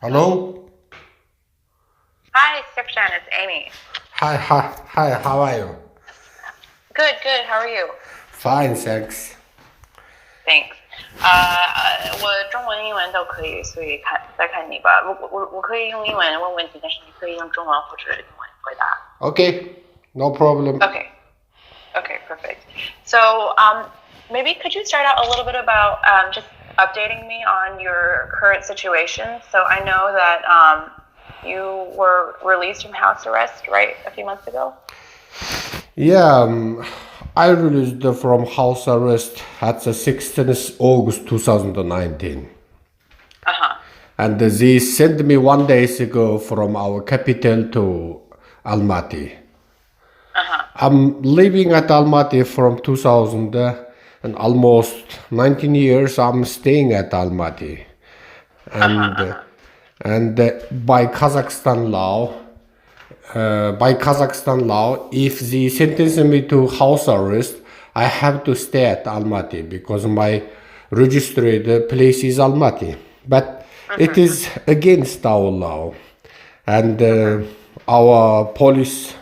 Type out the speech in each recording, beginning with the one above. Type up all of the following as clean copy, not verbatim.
Hello? Hi, Serikžan, it's Amy. Hi, how are you? Good. How are you? Fine, thanks. Thanks. 我中文、英文都可以，所以再看你吧。我可以用英文问问题，但是你可以用中文或者英文回答。Okay, no problem. Okay, perfect. So, maybe could you start out a little bit about just updating me on your current situation? So I know that you were released from house arrest, right, a few months ago? Yeah, I released from house arrest at the 16th August 2019. And they sent me 1 day ago from our capital to Almaty. I'm living at Almaty from 2000 and almost 19 years I'm staying at Almaty. And by Kazakhstan law, if they sentence me to house arrest, I have to stay at Almaty because my registered place is Almaty. But it is against our law. And our police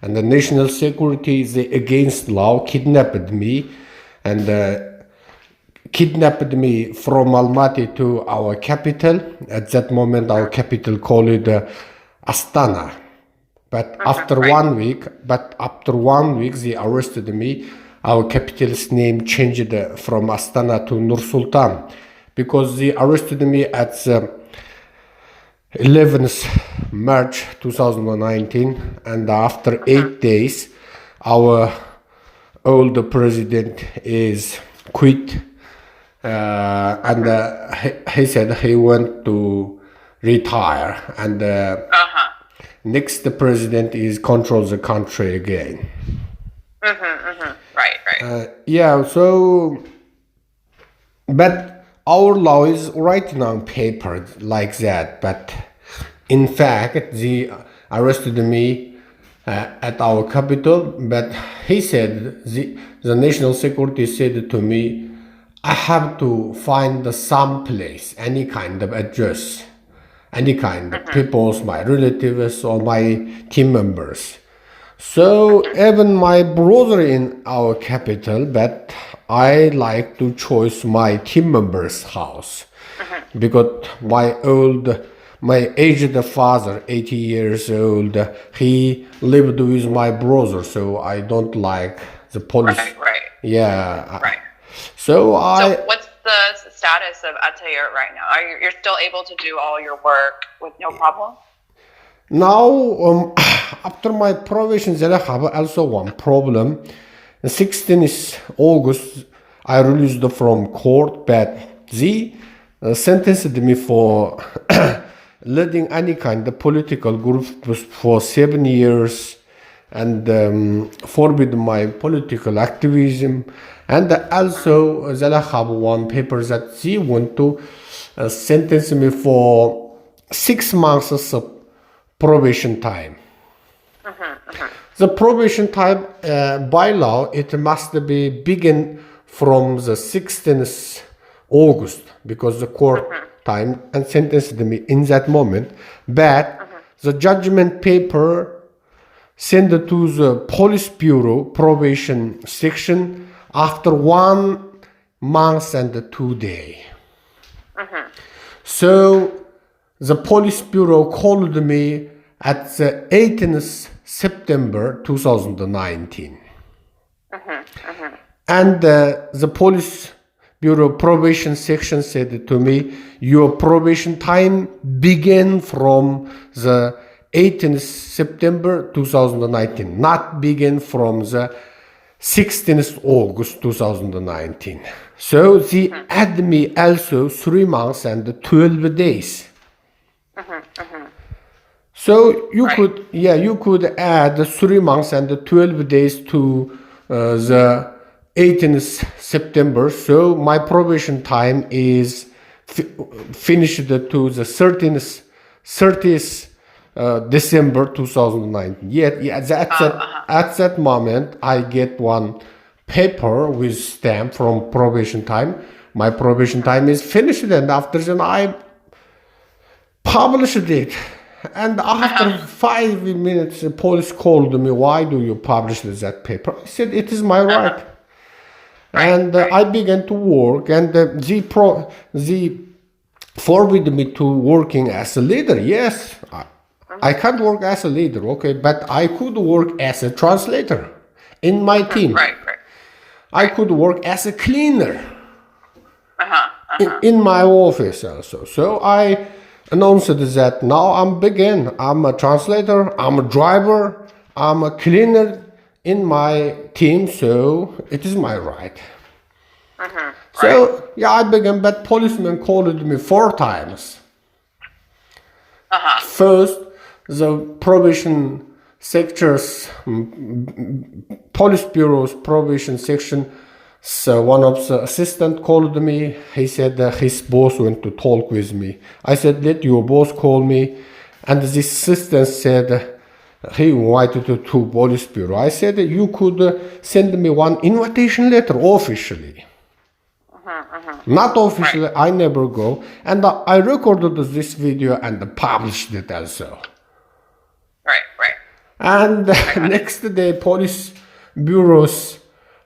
and the national security, they against law, kidnapped me and kidnapped me from Almaty to our capital. At that moment, our capital called it Astana. But after 1 week, they arrested me. Our capital's name changed from Astana to Nur Sultan because they arrested me at 11th March 2019, and after 8 days, our old president is quit, and he said he want to retire, and next president is control the country again. Right. Yeah, so, but our law is written on paper like that, but in fact, they arrested me at our capital, but he said, the national security said to me, I have to find some place, any kind of address, any kind of people's, my relatives or my team members. So even my brother in our capital, but I like to choose my team member's house because my aged father, 80 years old, he lived with my brother, so I don't like the police. Right. Yeah. Right. So what's the status of ATAJURT right now? You're still able to do all your work with no problem? Now, after my probation, there I have also one problem. 16th August, I released from court, but they sentenced me for leading any kind of political group for 7 years and forbid my political activism. And also, they have one paper that they want to sentence me for 6 months of probation time. The probation time, by law, it must be begin from the 16th August because the court time and sentenced me in that moment. But the judgment paper sent to the police bureau probation section after 1 month and 2 days. So the police bureau called me at the 18th September 2019. And the police bureau probation section said to me, your probation time began from the 18th September 2019, not begin from the 16th August 2019. So they add me also 3 months and 12 days. So you could add 3 months and 12 days to the 18th September. So my probation time is finished to the 30th December 2019. Yet at that moment, I get one paper with stamp from probation time. My probation time is finished, and after that I published it. And after 5 minutes, the police called me, why do you publish that paper? I said, it is my right. And I began to work, and they forbid me to working as a leader. Yes, I can't work as a leader, okay, but I could work as a translator in my team. I could work as a cleaner in my office also. So I announced that now I'm a translator, I'm a driver, I'm a cleaner in my team, so it is my right. So yeah, I began, but policemen called me 4 times. First, the probation sectors, police bureau's probation section, so one of the assistant called me. He said his boss went to talk with me. I said, let your boss call me. And the assistant said, he invited to police bureau. I said, you could send me one invitation letter officially. Not officially, I never go. And I recorded this video and published it also. And next day, police bureau's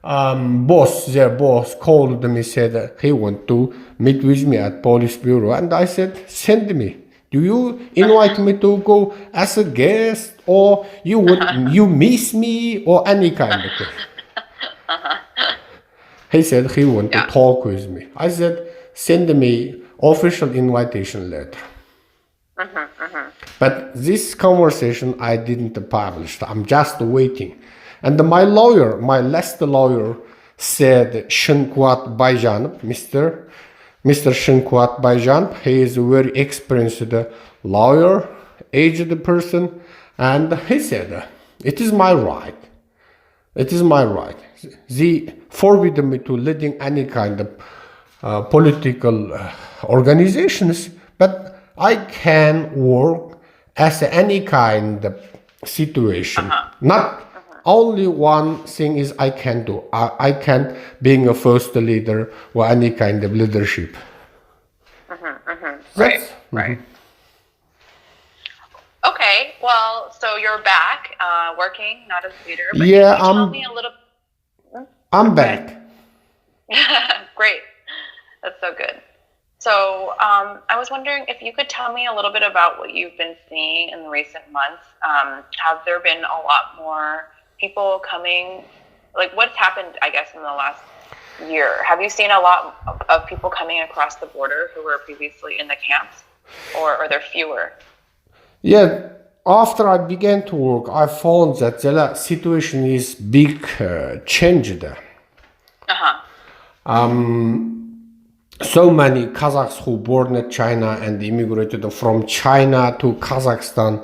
their boss called me, said he want to meet with me at police bureau. And I said, send me. Do you invite me to go as a guest, or you miss me, or any kind of thing? He said he want to talk with me. I said, send me official invitation letter. But this conversation I didn't publish. I'm just waiting. And my last lawyer said, Shinquat Baijan, Mr. Shinquat Baijan, he is a very experienced lawyer, aged person, and he said, it is my right. It is my right. They forbid me to leading any kind of political organizations, but I can work as any kind of situation. Not only one thing is I can do. I can being a first leader or any kind of leadership. Right. Okay, well, so you're back working, not as a leader. But yeah, can you tell me a little? I'm back. Great, that's so good. So I was wondering if you could tell me a little bit about what you've been seeing in the recent months. Have there been a lot more people coming? Like, what's happened, I guess, in the last year? Have you seen a lot of people coming across the border who were previously in the camps, or are there fewer? Yeah, after I began to work, I found that the situation is big changed. So many Kazakhs who born in China and immigrated from China to Kazakhstan,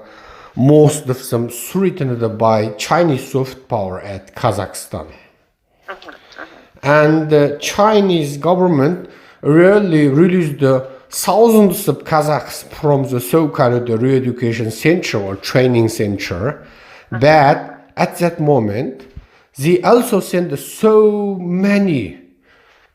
most of them threatened by Chinese soft power at Kazakhstan. And the Chinese government really released thousands of Kazakhs from the so-called re-education center or training center. But at that moment, they also sent so many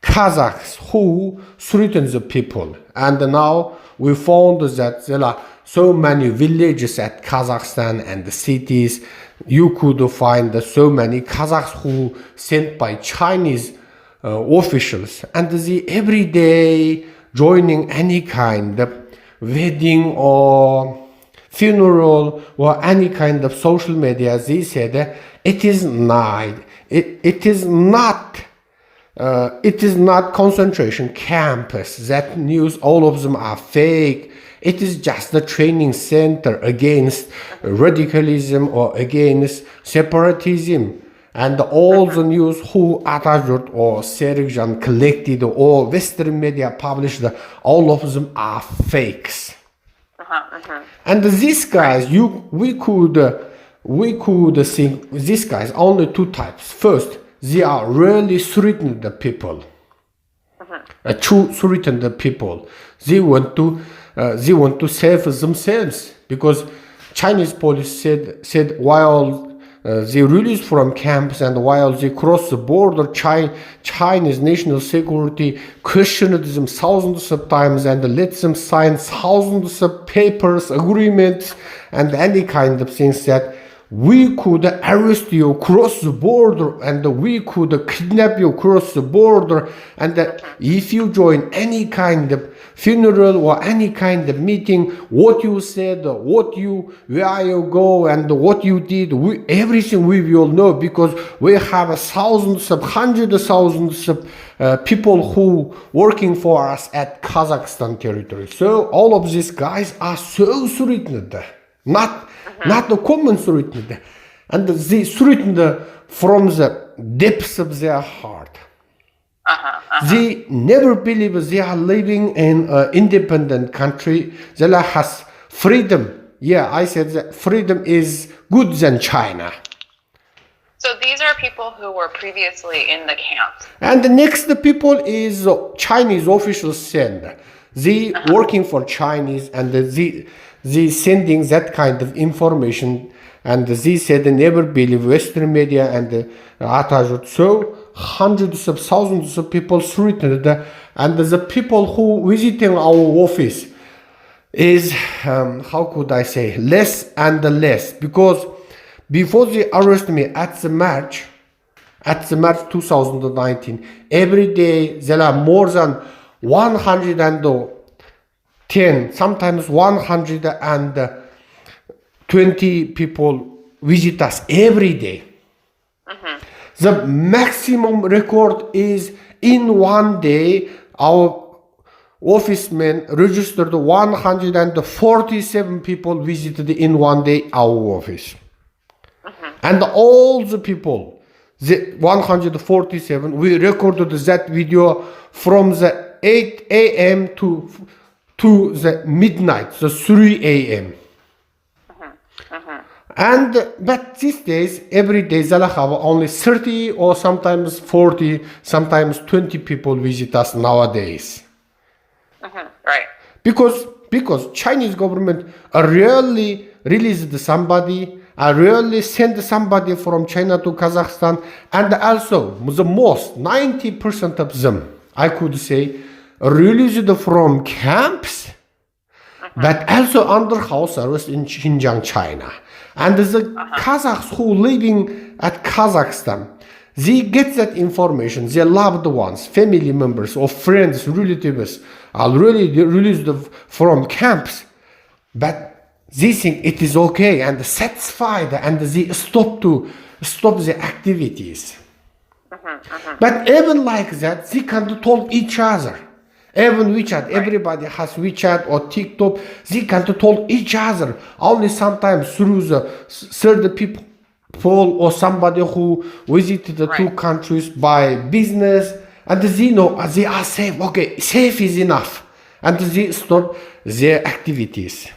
Kazakhs who threatened the people. And now we found that there are so many villages at Kazakhstan and the cities. You could find so many Kazakhs who sent by Chinese officials, and they every day joining any kind of wedding or funeral or any kind of social media. They said it is not concentration camps. That news, all of them are fake. It is just the training center against radicalism or against separatism. And all the news who ATAJURT or Serikjan collected or Western media published, all of them are fakes. And these guys, we could think these guys only 2 types. First, they are really threatening the people. Threaten the people. They want to save themselves, because Chinese police said while they released from camps, and while they cross the border, Chinese national security questioned them thousands of times and let them sign thousands of papers, agreements, and any kind of things that we could arrest you across the border, and we could kidnap you across the border, and that if you join any kind of funeral or any kind of meeting, what you said, where you go, and what you did, everything we will know, because we have thousands of, hundreds of thousands of people who working for us at Kazakhstan territory. So all of these guys are so threatened, not the common threatened, and they threatened from the depths of their heart. They never believe they are living in an independent country that has freedom. Yeah, I said that freedom is good than China. So these are people who were previously in the camps. And the next people is Chinese officials send. They working for Chinese, and they sending that kind of information, and they said they never believe Western media and ATAJURT. So hundreds of thousands of people threatened, and the people who visiting our office is, how could I say, less and less, because before they arrest me at the March 2019, every day there are more than 110, sometimes 120 people visit us every day. The maximum record is in one day, our officemen registered 147 people visited in one day our office. And all the people, the 147, we recorded that video from the 8 a.m. to the midnight, the 3 a.m. But these days, every day, Zalakava only 30 or sometimes 40, sometimes 20 people visit us nowadays. Right. Because Chinese government really released somebody, really sent somebody from China to Kazakhstan, and also the most, 90% of them, I could say, released from camps, but also under house arrest in Xinjiang, China. And the Kazakhs who living at Kazakhstan, they get that information, their loved ones, family members or friends, relatives are really released from camps, but they think it is okay and satisfied, and they stop the activities. But even like that, they can't talk each other. Even WeChat, everybody has WeChat or TikTok. They can't talk each other. Only sometimes through the third people or somebody who visited the two countries by business, and they know they are safe. Okay, safe is enough, and they stop their activities.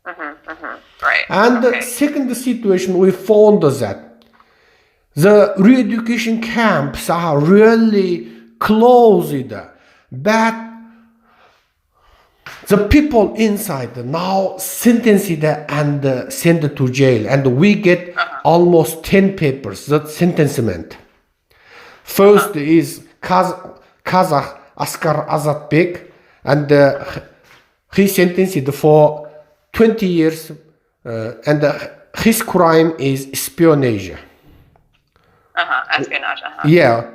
Right. And the second situation, we found that the re-education camps are really closed. But the people inside now sentenced and sent to jail, and we get almost 10 papers, that sentencement. First is Kazakh Askar Azatbek, and he sentenced for 20 years, and his crime is espionage. Espionage. Yeah.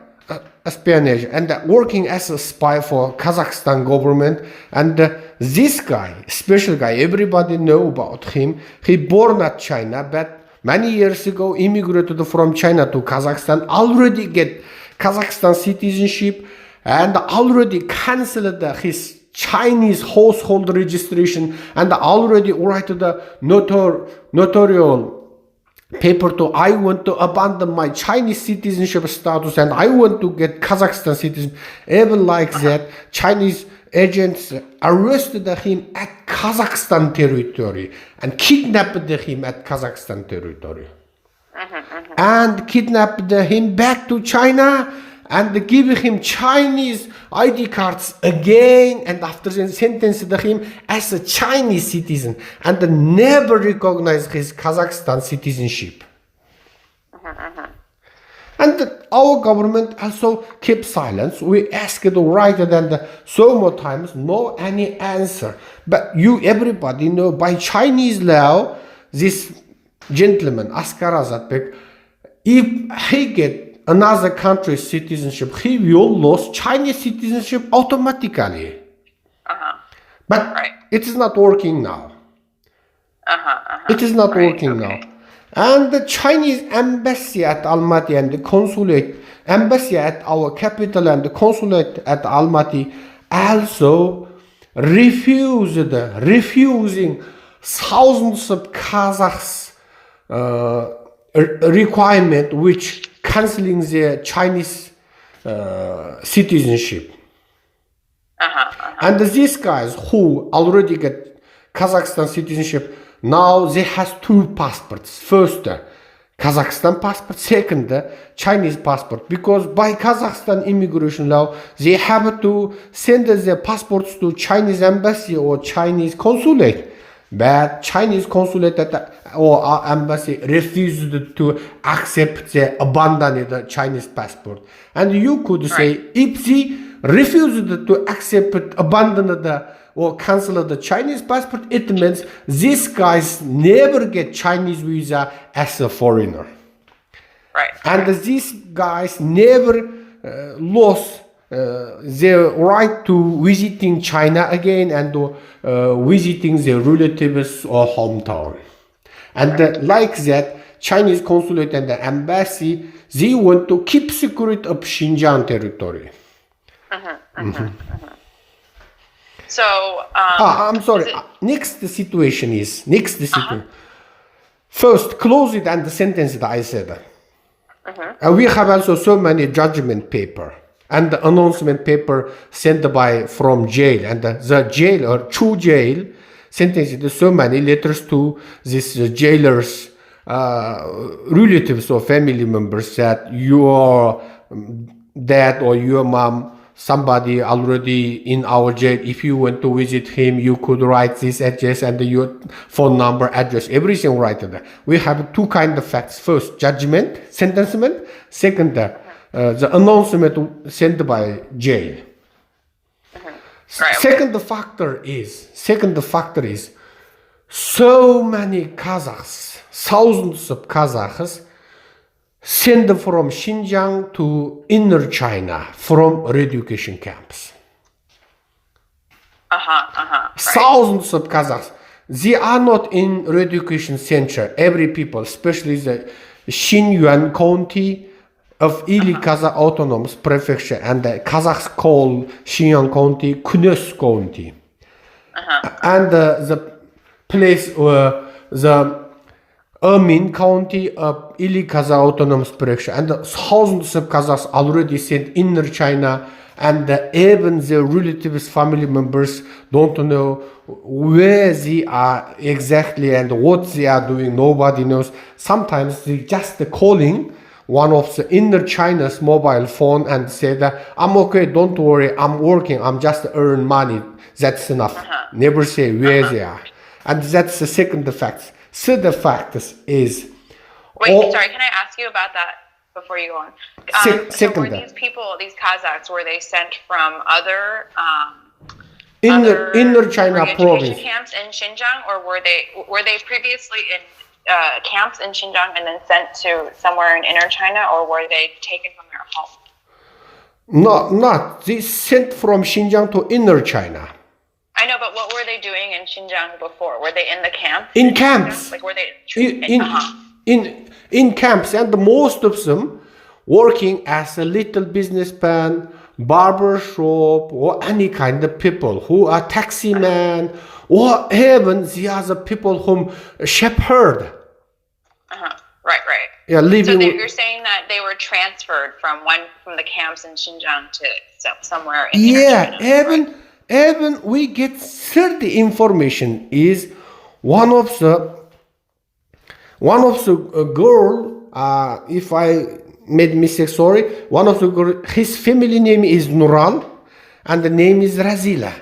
Espionage, and working as a spy for Kazakhstan government. And this guy, special guy, everybody know about him. He born at China, but many years ago immigrated from China to Kazakhstan, already get Kazakhstan citizenship, and already cancelled his Chinese household registration, and already write the notarial paper to I want to abandon my Chinese citizenship status and I want to get Kazakhstan citizen. Even like that, Chinese agents arrested him at Kazakhstan territory and kidnapped him at Kazakhstan territory. And kidnapped him back to China and give him Chinese ID cards again, and after then sentenced him as a Chinese citizen and never recognized his Kazakhstan citizenship. And our government also kept silence. We asked the writer and so more times, no any answer. But everybody know by Chinese law, this gentleman, Askar Azatbek, if he get another country's citizenship, he will lose Chinese citizenship automatically. But it is not working now. It is not working now. And the Chinese embassy at Almaty and the consulate, embassy at our capital and the consulate at Almaty also refusing thousands of Kazakhs requirement which cancelling their Chinese citizenship. And these guys who already get Kazakhstan citizenship, now they have two passports. First, Kazakhstan passport. Second, Chinese passport. Because by Kazakhstan immigration law, they have to send their passports to Chinese embassy or Chinese consulate. But Chinese consulate or embassy refused to accept the abandoned Chinese passport. And you could say, if they refused to accept, abandoned or cancel the Chinese passport, it means these guys never get Chinese visa as a foreigner. And these guys never lost their right to visiting China again and visiting their relatives or hometown. And like that, Chinese consulate and the embassy, they want to keep secret of Xinjiang territory. So, I'm sorry. Next situation. First, close it and sentence it, I said. We have also so many judgment paper and the announcement paper sent from jail. And the jail or true jail sentenced so many letters to these jailers, relatives or family members that your dad or your mom, somebody already in our jail, if you want to visit him, you could write this address and your phone number, address, everything right there. We have two kinds of facts. First, judgment, sentencement. Second, the announcement sent by jail. Second factor is so many Kazakhs, thousands of Kazakhs sent from Xinjiang to inner China from re-education camps. Thousands of Kazakhs. They are not in re-education center. Every people, especially the Xinyuan County of Ili Kazakh Autonomous Prefecture and the Kazakhs call Xinjiang County Kunes County. And the place where the Amin County of Ili Kazakh Autonomous Prefecture and thousands of Kazakhs already sent inner China, and even their relatives, family members don't know where they are exactly and what they are doing. Nobody knows. Sometimes they just calling one of the inner China's mobile phone and say that I'm okay, don't worry, I'm working, I'm just earn money. That's enough. Never say where they are. And that's the second fact. Third fact is... Wait, sorry, can I ask you about that before you go on? So were these people, these Kazakhs, were they sent from other inner China province camps in Xinjiang, or were they previously in camps in Xinjiang and then sent to somewhere in inner China, or were they taken from their home? No, not. They sent from Xinjiang to inner China. I know, but what were they doing in Xinjiang before? Were they in the camps? In camps. Like, were they in camps, and most of them working as a little businessman, barber shop, or any kind of people who are taxi man, or even the other people whom shepherd. Right. Yeah, living. So you're saying that they were transferred from the camps in Xinjiang to somewhere in China. Even we get certain information is one of the girl, if I made mistake, sorry, one of the girl, his family name is Nural and the name is Razila,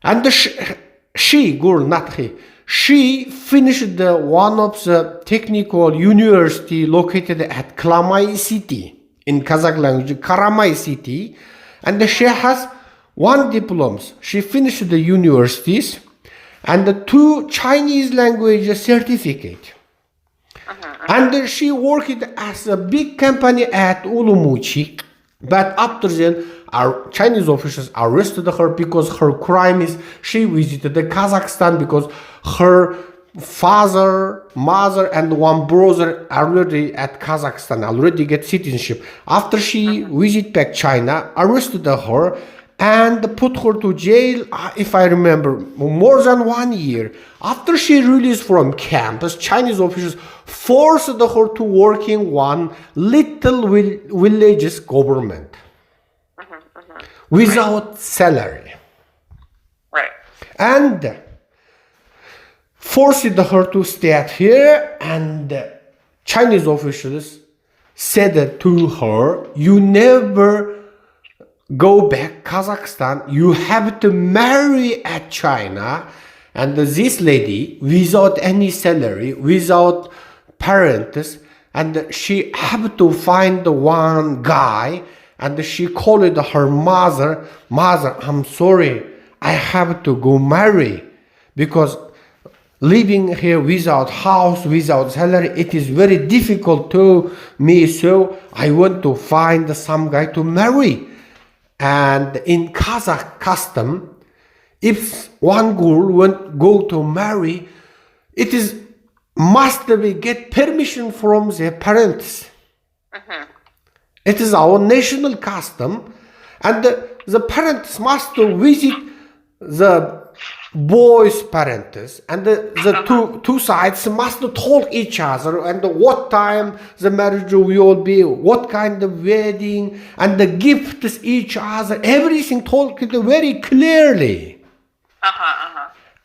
and she girl, not he, She finished one of the technical university located at Kalamay city in Kazakh language, Karamay city, and she has one diplomas. She finished the universities and the 2 Chinese language certificate. And she worked as a big company at Urumqi. But after that, our Chinese officials arrested her because her crime is she visited the Kazakhstan because her father, mother, and one brother already at Kazakhstan, already get citizenship. After she visit back China, arrested her and put her to jail, if I remember, more than 1 year. After she released from campus, Chinese officials forced her to work in one little village's government without salary. Right. And forced her to stay here, and Chinese officials said to her, you never go back Kazakhstan, you have to marry at China. And this lady, without any salary, without parents, and she had to find one guy, and she called her mother, I'm sorry, I have to go marry, because living here without house, without salary, it is very difficult to me, so I want to find some guy to marry. And in Kazakh custom, if one girl want go to marry, it is must be get permission from their parents. It is our national custom, and the parents must visit the boys' parents, and the two sides must talk each other, and what time the marriage will be, what kind of wedding, and the gifts each other, everything talked very clearly.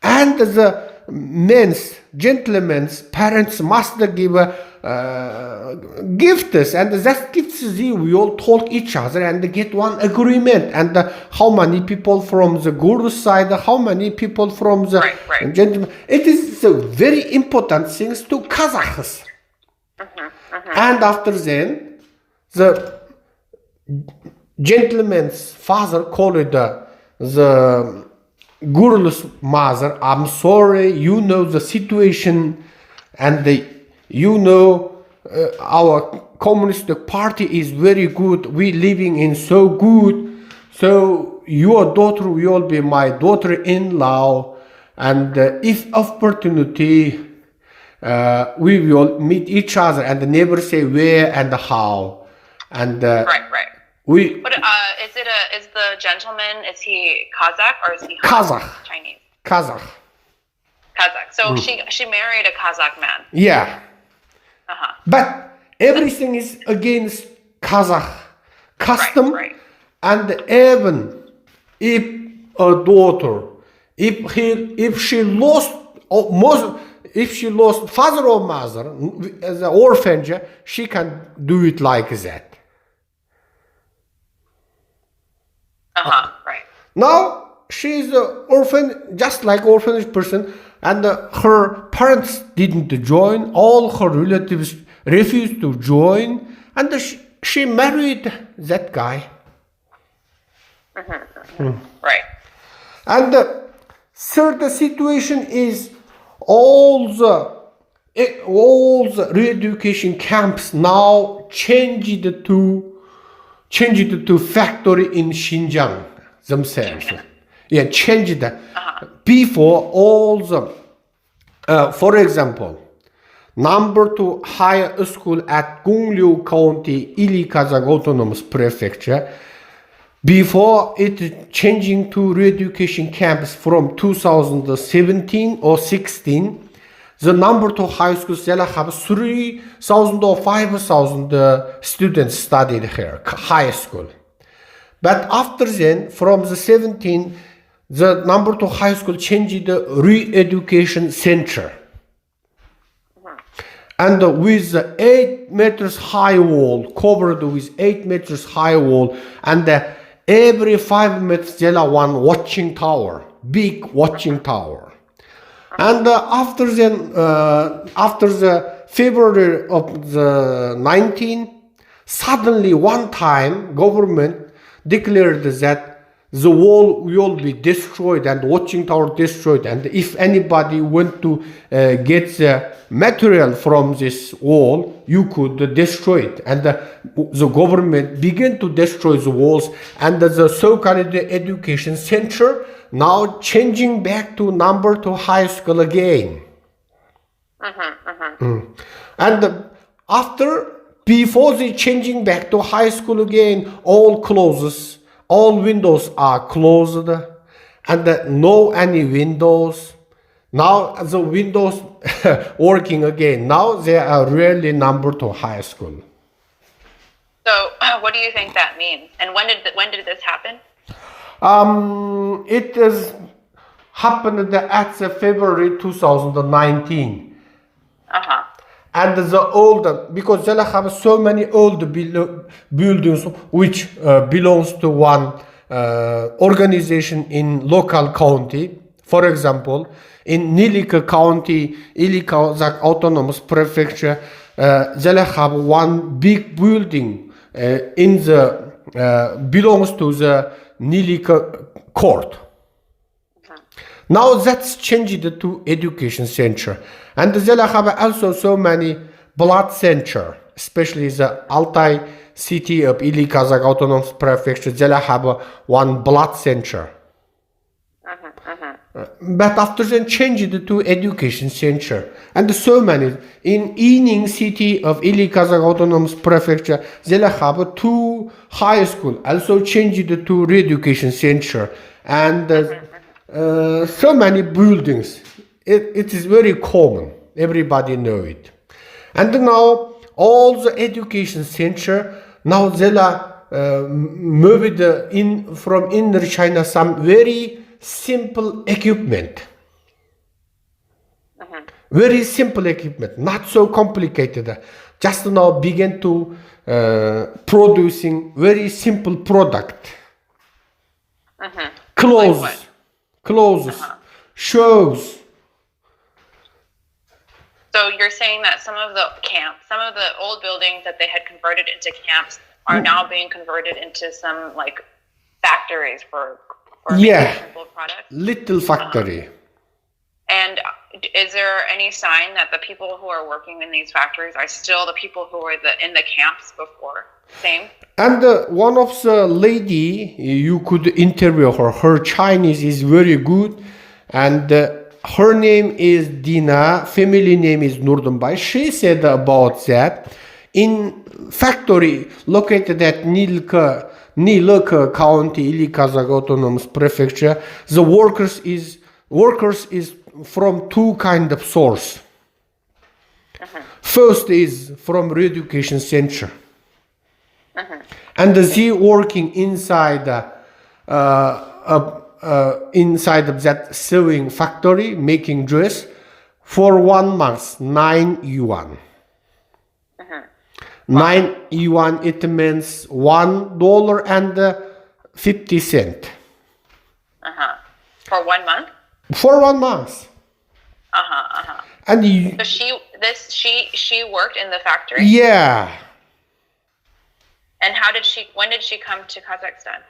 And the gentlemen's parents must give gifts, and that gifts they will talk each other and get one agreement, and how many people from the girl's side, how many people from the gentlemen. It is a very important things to Kazakhs. And after then, the gentleman's father called the girl's mother, I'm sorry, you know the situation, and you know our communist party is very good, we living in so good, so your daughter will be my daughter-in-law, and if opportunity we will meet each other, and never say where and how. And we But is the gentleman, is he Kazakh or is he Chinese? Kazakh. So she married a Kazakh man. Yeah. But everything is against Kazakh custom, and even if a daughter, if she lost father or mother as an orphanage, she can do it like that. Now she is an orphan, just like orphanage person, and her parents didn't join. All her relatives refused to join, and she married that guy. And third situation is all the re-education camps now changed to factory in Xinjiang themselves. Yeah, changed. Before all the, for example, number 2 higher school at Gongliu County, Ili Kazakh Autonomous Prefecture, before it changing to re-education camps from 2017 or 16, the number 2 high schools have 3,000 or 5,000 students studied here, high school. But after then, from the 17, the number 2 high school changed the re-education center. And with the 8 meters high wall, covered with 8 meters high wall, and every 5 meters there one watching tower, big watching tower. And after the February of the 19, suddenly one time government declared that the wall will be destroyed and watching tower destroyed, and if anybody want to get the material from this wall, you could destroy it. And the government began to destroy the walls, and the so-called education center now changing back to number 2 high school again. And before the changing back to high school again, all windows are closed, and no any windows. Now the windows working again. Now they are really number 2 high school. So what do you think that means? And when did this happen? It is happened at February 2019. And because they have so many old buildings which belongs to one organization in local county. For example, in Nilika County, Ilika Autonomous Prefecture, they have one big building belongs to the Nilika Court. Now that's changed to education center. And they have also so many blood center, especially the Altai city of Ili Kazakh Autonomous Prefecture. They have one blood center. But after then changed to education center. And so many. In Ining city of Ili Kazakh Autonomous Prefecture, they have 2 high school, also changed to re-education center. And so many buildings. It is very common. Everybody know it. And now all the education center, now they moved from inner China some very simple equipment. Very simple equipment, not so complicated. Just now begin to producing very simple product. Clothes, shoes. So you're saying that some of the old buildings that they had converted into camps are now being converted into some like factories for making simple products? Little factory. And is there any sign that the people who are working in these factories are still the people who were in the camps before? Same? And one of the lady, you could interview her. Her Chinese is very good, and her name is Dina, family name is Nurdunbay. She said about that in factory located at Nilka County, Ili Kazakh Autonomous Prefecture, the workers is from 2 kind of source. First is from re-education center. And they working inside of that sewing factory, making dress for 1 month, 9 yuan. 9 yuan, it means $1.50. For 1 month? For 1 month. And so she worked in the factory? Yeah. And when did she come to Kazakhstan?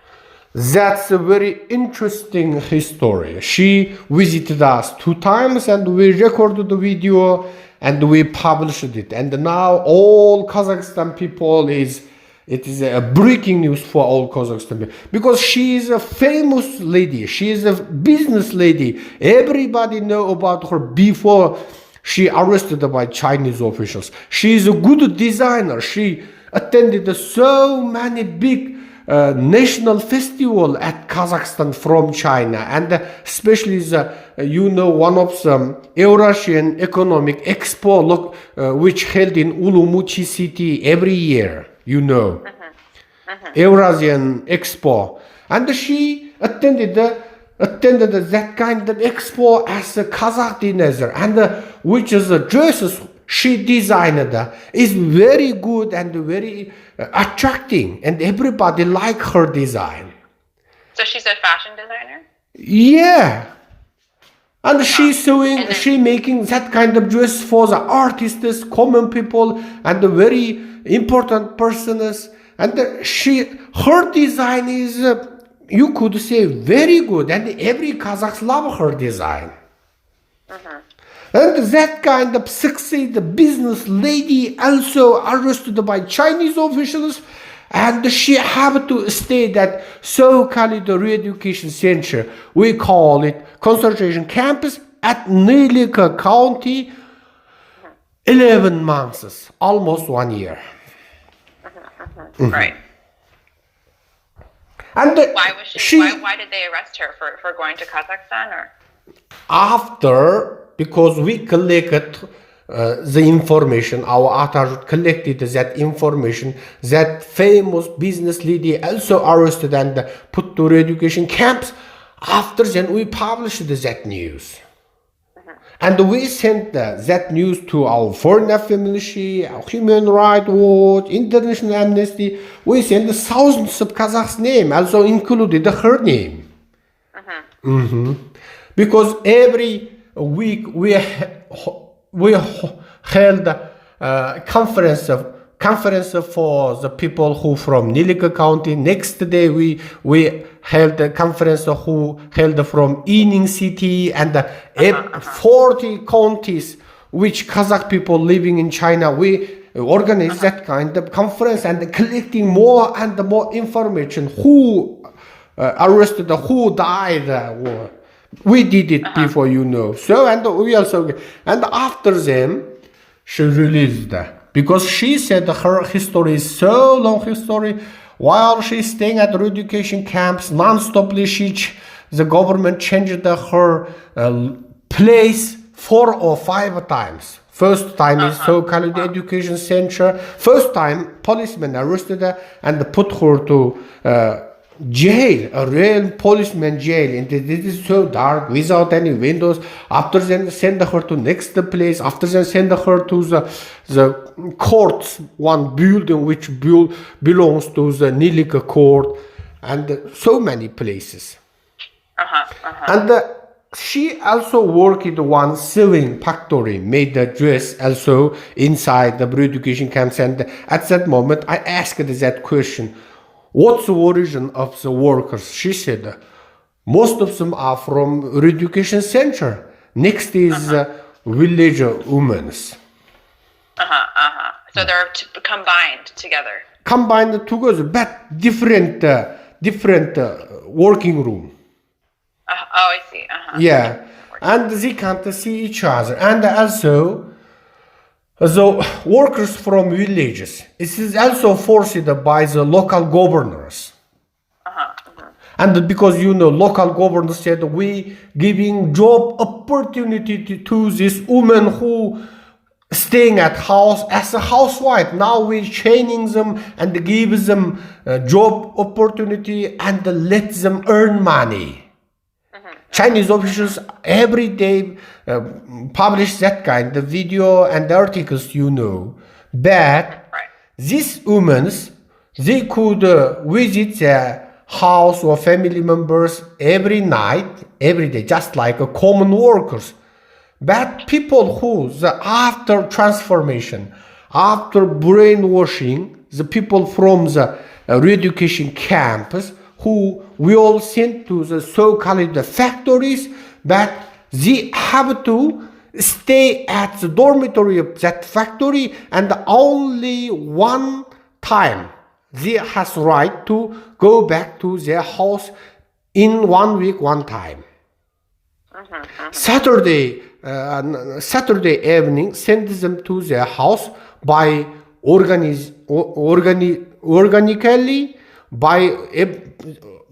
That's a very interesting history. She visited us 2 times, and we recorded the video and we published it. And now all Kazakhstan people it is a breaking news for all Kazakhstan people, because she is a famous lady. She is a business lady. Everybody know about her before she arrested by Chinese officials. She is a good designer. She attended so many big national festival at Kazakhstan from China, and especially one of the Eurasian Economic Expo which held in Urumqi city every year, Eurasian Expo, and she attended that kind of expo as a Kazakh designer, and which is the dresses she designed is very good and very attracting, and everybody like her design. So she's a fashion designer? Yeah. And she's sewing, she making that kind of dress for the artists, common people, and the very important persons. And her design is, you could say, very good, and every Kazakhs love her design. And that kind of succeed business lady also arrested by Chinese officials, and she have to stay that so-called re-education center. We call it concentration campus at Nylika County, 11 months, almost 1 year. Right. And why did they arrest her for going to Kazakhstan? Or after, because we collected the information, our ATAJURT collected that information, that famous business lady also arrested and put to re-education camps. After then we published that news. And we sent that news to our Foreign Affairs Ministry, Human Rights Watch, International Amnesty. We sent thousands of Kazakhs' names, also included her name. Because every week we held a conference for the people who from Nylika County. Next day we held a conference who held from Ining City and 40 counties which Kazakh people living in China. We organized that kind of conference and collecting more and more information. Who arrested, who died. We did it before, you know. So, and we also, and after them, she released that. Because she said her history is so long history. While she's staying at re-education camps, non-stoply, the government changed her place 4 or 5 times. First time is so-called education center. First time, policemen arrested her and put her to jail, a real policeman jail, and it is so dark without any windows. After then send her to next place. After then send her to the courts, one building which belongs to the Nylika court, and so many places. And she also worked in one sewing factory, made a dress also inside the re-education camps. And at that moment I asked that question, what's the origin of the workers? She said, most of them are from re-education center. Next is village women. So they're combined together. Combined together, but different working room. Oh, I see. Yeah, and they can't see each other. And also, the workers from villages, it is also forced by the local governors. And because, you know, local governors said, we giving job opportunity to this woman who staying at house as a housewife. Now we training them and give them job opportunity and let them earn money. Chinese officials every day publish that kind of video and articles, you know. But these women, they could visit their house or family members every night, every day, just like a common workers. But people who, after transformation, after brainwashing, the people from the re-education campus, who we all sent to the so-called factories, but they have to stay at the dormitory of that factory, and only one time they has right to go back to their house in 1 week, one time. Saturday evening, send them to their house by organically, by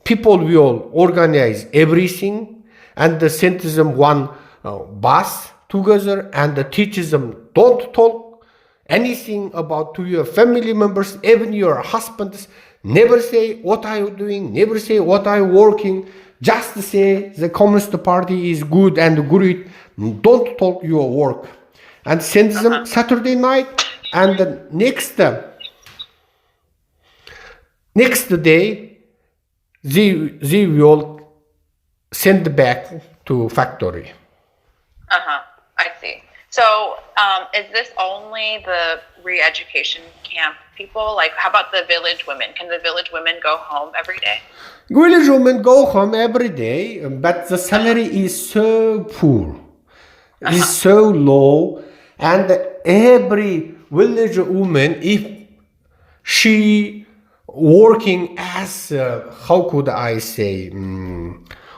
people will organize everything and send them one bus together and teach them, don't talk anything about to your family members, even your husbands. Never say what are you doing, never say what are you working, just say the Communist Party is good and great, don't talk your work. And send them Saturday night, and the next day they will send back to factory. So, is this only the re-education camp people? Like, how about the village women? Can the village women go home every day? Village women go home every day, but the salary is so poor, is so low, and every village woman, if she working as, how could I say,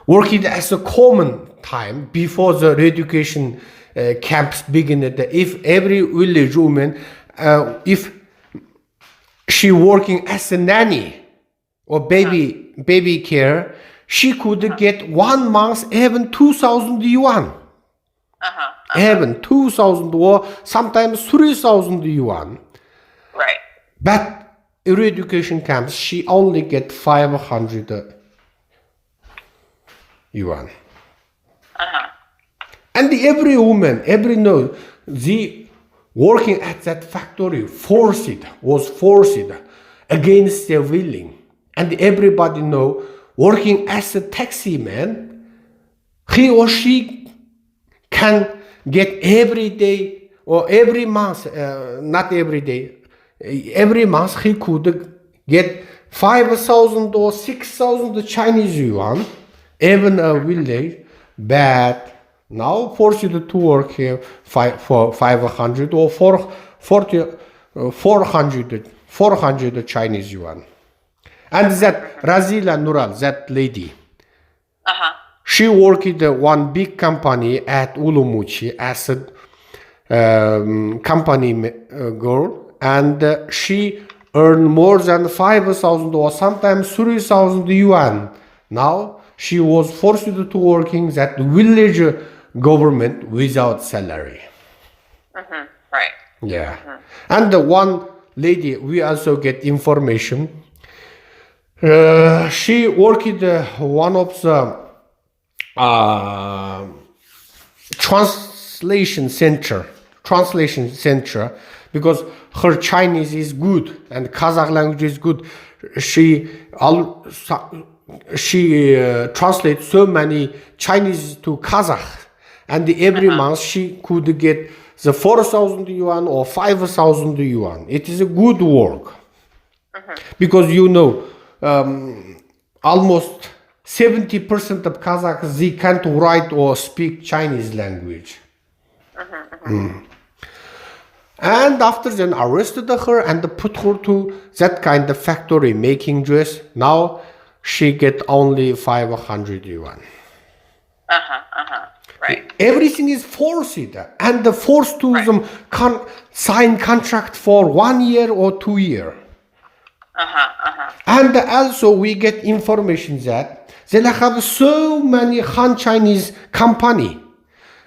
working as a common time before the education camps begin, if every village woman, if she working as a nanny or baby care, she could get 1 month even 2,000 yuan. Even 2,000 or sometimes 3,000 yuan. Right. But in education camps, she only get 500 yuan. And every woman, every no, the working at that factory was forced against their willing. And everybody know, working as a taxi man, he or she can get every day or every month, not every day, every month he could get 5,000 or 6,000 Chinese yuan, even a village, but now forced to work here for 500 or 400 Chinese yuan. And that Razila Nural, that lady, she worked in one big company at Ulumuchi as a company girl, and she earned more than 5,000 or sometimes 3,000 yuan. Now she was forced to working that village government without salary. Right. Yeah. And the one lady, we also get information. She worked one of the translation center, because her Chinese is good and Kazakh language is good. She translates so many Chinese to Kazakh, and every month she could get the 4,000 yuan or 5,000 yuan. It is a good work, because you know, almost 70% of Kazakhs, they can't write or speak Chinese language. And after then arrested her and put her to that kind of factory making dress. Now she get only 500 yuan. Right. Everything is forced, and the forced to them sign contract for 1 year or 2 years. And also we get information that they have so many Han Chinese company,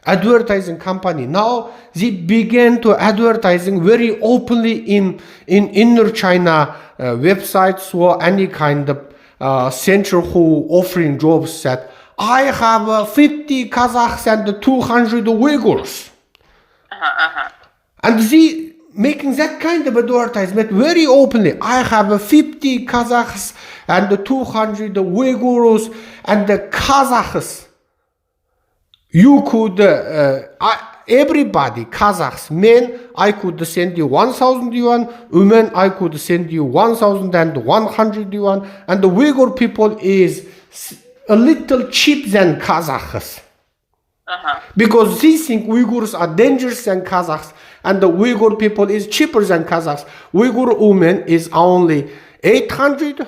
advertising company. Now they began to advertising very openly in inner China websites or any kind of center who offering jobs that I have 50 Kazakhs and 200 Uyghurs. And they making that kind of advertisement very openly. I have 50 Kazakhs and 200 Uyghurs and the Kazakhs. You could, everybody, Kazakhs, men, I could send you 1,000 yuan, women, I could send you 1,100 yuan, and the Uyghur people is a little cheap than Kazakhs. Because they think Uyghurs are dangerous than Kazakhs, and the Uyghur people is cheaper than Kazakhs. Uyghur women is only 800,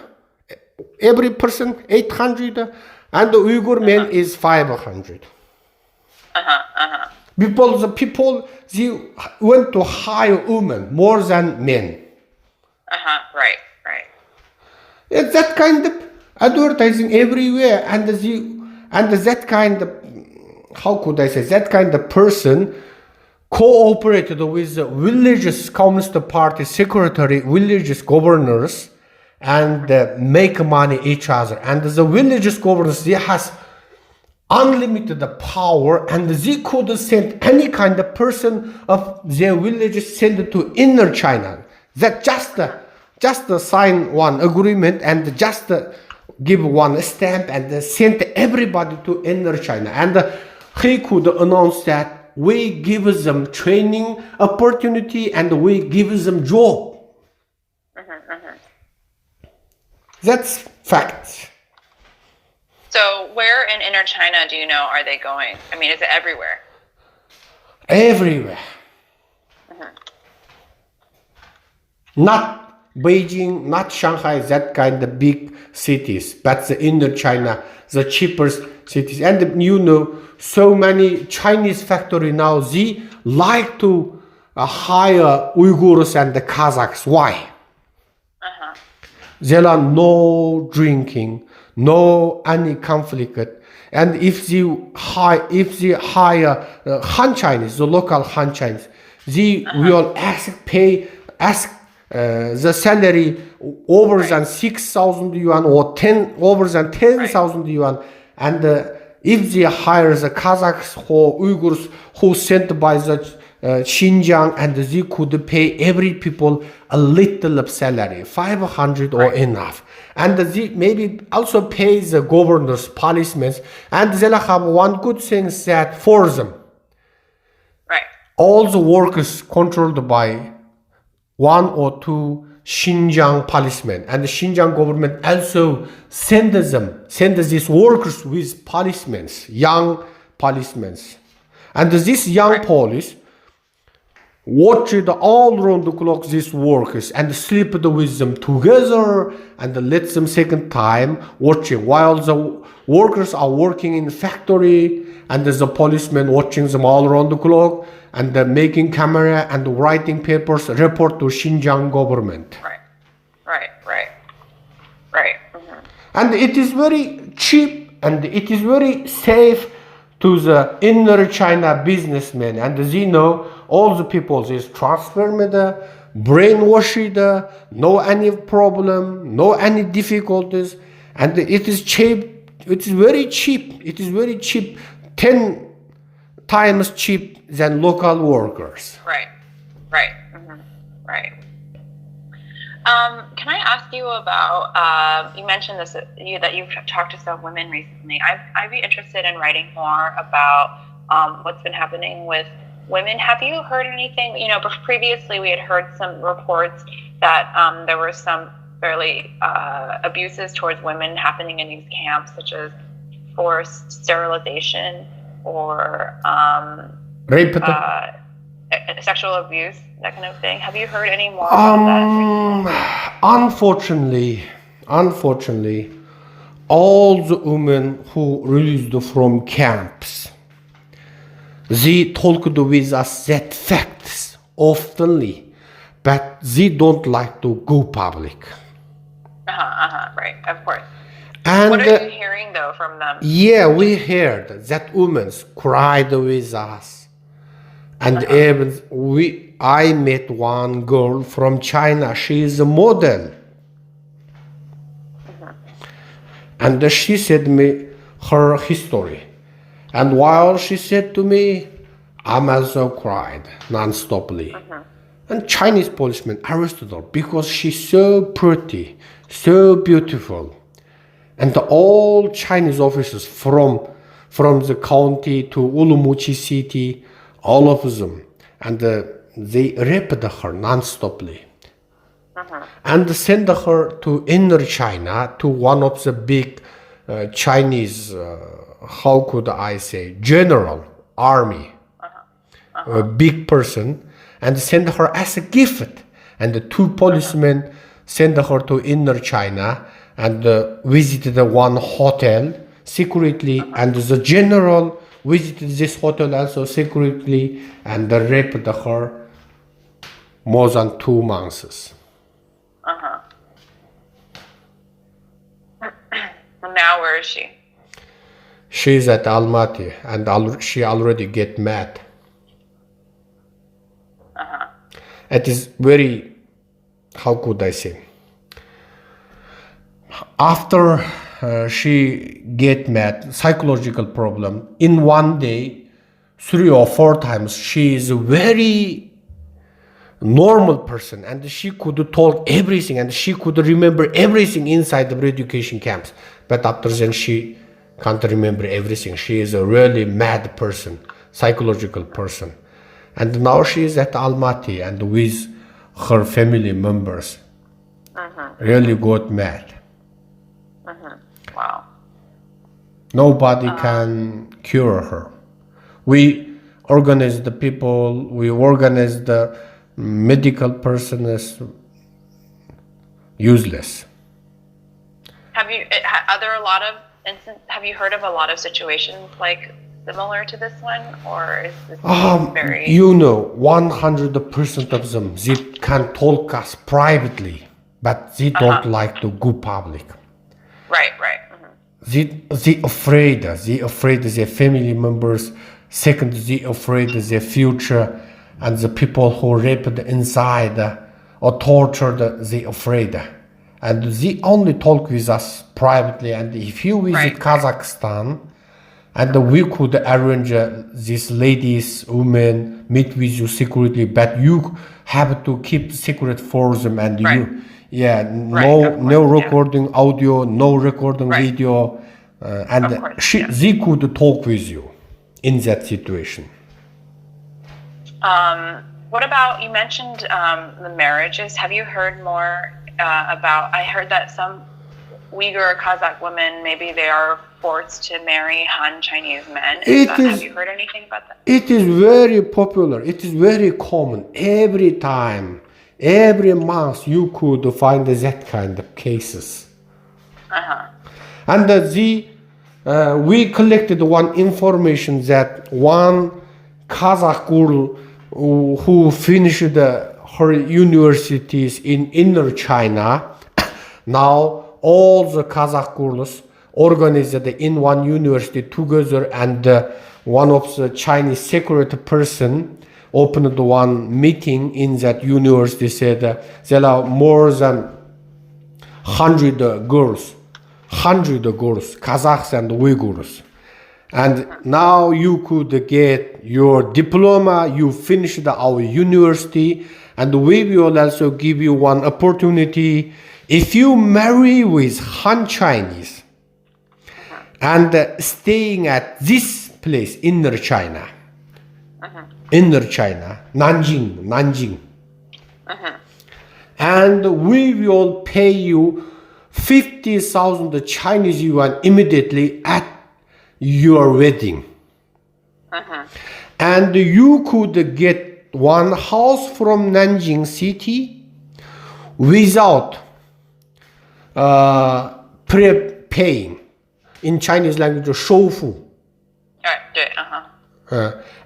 every person 800, and the Uyghur men is 500. Because the people, they want to hire women more than men. Right. It's that kind of advertising everywhere, and that kind of, how could I say, that kind of person cooperated with the villages Communist Party secretary, villages governors, and make money each other. And the villages governors, they has unlimited power, and they could send any kind of person of their villages send to inner China. That just sign one agreement and just give one stamp and send everybody to inner China. And he could announce that that we give them training opportunity and we give them job. That's fact. So where in inner China do you know are they going? I mean, is it everywhere? Everywhere. Not Beijing, not Shanghai, that kind of big cities, but the inner China, the cheapest cities. And you know, so many Chinese factory now, they like to hire Uyghurs and the Kazakhs. Why? There are no drinking, no any conflict. And if they hire Han Chinese, the local Han Chinese, they will ask the salary over than 6,000 yuan or over than 10,000 yuan. And if they hire the Kazakhs or Uyghurs who sent by the Xinjiang, and they could pay every people a little of salary, 500 or enough. And they maybe also pay the governors, policemen, and they have one good thing that for them, all the workers controlled by one or two Xinjiang policemen, and the Xinjiang government also send these workers with policemen, young policemen, and these young police watched all around the clock these workers and slept with them together and let them second time watching while the workers are working in factory and the policemen watching them all around the clock and making camera and writing papers report to Xinjiang government. Right. And it is very cheap and it is very safe to the inner China businessmen, and they know all the people is transfer me the brainwash the no any problem, no any difficulties, and it is cheap. It is very cheap. It is very cheap, 10 times cheap than local workers. Right. Can I ask you about, you mentioned this, that you've talked to some women recently. I'd be interested in writing more about what's been happening with women. Have you heard anything? You know, previously we had heard some reports that there were some fairly abuses towards women happening in these camps, such as forced sterilization or rape, sexual abuse, that kind of thing. Have you heard any more about that? Unfortunately, all the women who released from camps, they talked with us that facts oftenly, but they don't like to go public. Right, of course. And what are you hearing though from them? Yeah, we heard that women cried with us, and even I met one girl from China. She is a model, and she said me her history. And while she said to me, I also cried non-stoply. And Chinese policemen arrested her because she's so pretty, so beautiful. And all Chinese officers from the county to Urumqi city, all of them, and they raped her non-stoply. And sent her to inner China, to one of the big Chinese, how could I say, general army, a big person, and sent her as a gift. And the two policemen sent her to inner China and visited one hotel secretly, and the general visited this hotel also secretly and raped her more than 2 months. Now where is she? She's at Almaty, and she already get mad. It is very, how could I say? After she get mad, psychological problem, in one day, 3 or 4 times, she is a very normal person, and she could talk everything, and she could remember everything inside the education camps. But after then, she can't remember everything. She is a really mad person. psychological person. And now she is at Almaty and with her family members. Really got mad. Wow. Nobody can cure her. We organize the people, we organize the medical person is useless. Have you heard of a lot of situations like similar to this one, or is this very? You know, 100% of them, they can talk us privately, but they don't like to go public. Right. They afraid of their family members. Second, they afraid of their future, and the people who raped inside or tortured, they afraid. And they only talk with us privately. And if you visit Kazakhstan, and we could arrange these ladies, women, meet with you secretly, but you have to keep secret for them. And no recording audio, no recording video, and they could talk with you in that situation. What about, you mentioned the marriages. Have you heard more about, I heard that some Uyghur or Kazakh women, maybe they are forced to marry Han Chinese men. Have you heard anything about that? It is very popular. It is very common. Every time, every month, you could find that kind of cases. And we collected one information that one Kazakh girl who finished her universities in inner China, now all the Kazakh girls organized in one university together, and one of the Chinese security person opened one meeting in that university, said there are more than 100 girls, Kazakhs and Uyghurs. And now you could get your diploma, you finished our university, and we will also give you one opportunity. If you marry with Han Chinese and staying at this place, inner China, Nanjing, and we will pay you 50,000 Chinese yuan immediately at your wedding. And you could get one house from Nanjing city without prepaying. In Chinese language, 收付.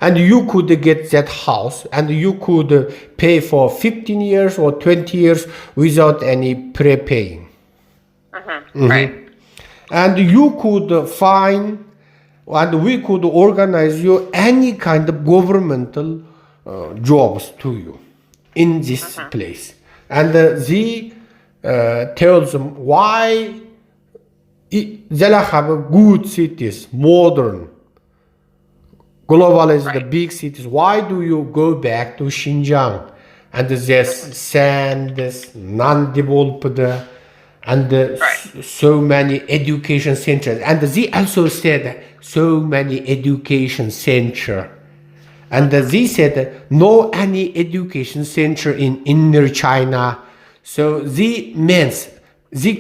And you could get that house, and you could pay for 15 years or 20 years without any prepaying. Right. And you could find, and we could organize you any kind of governmental jobs to you in this place. And they tells them why they have good cities, modern, globalized big cities. Why do you go back to Xinjiang? And there's sand, non-developed, and so many education centers. And they also said so many education center. And they said no any education center in inner China. So they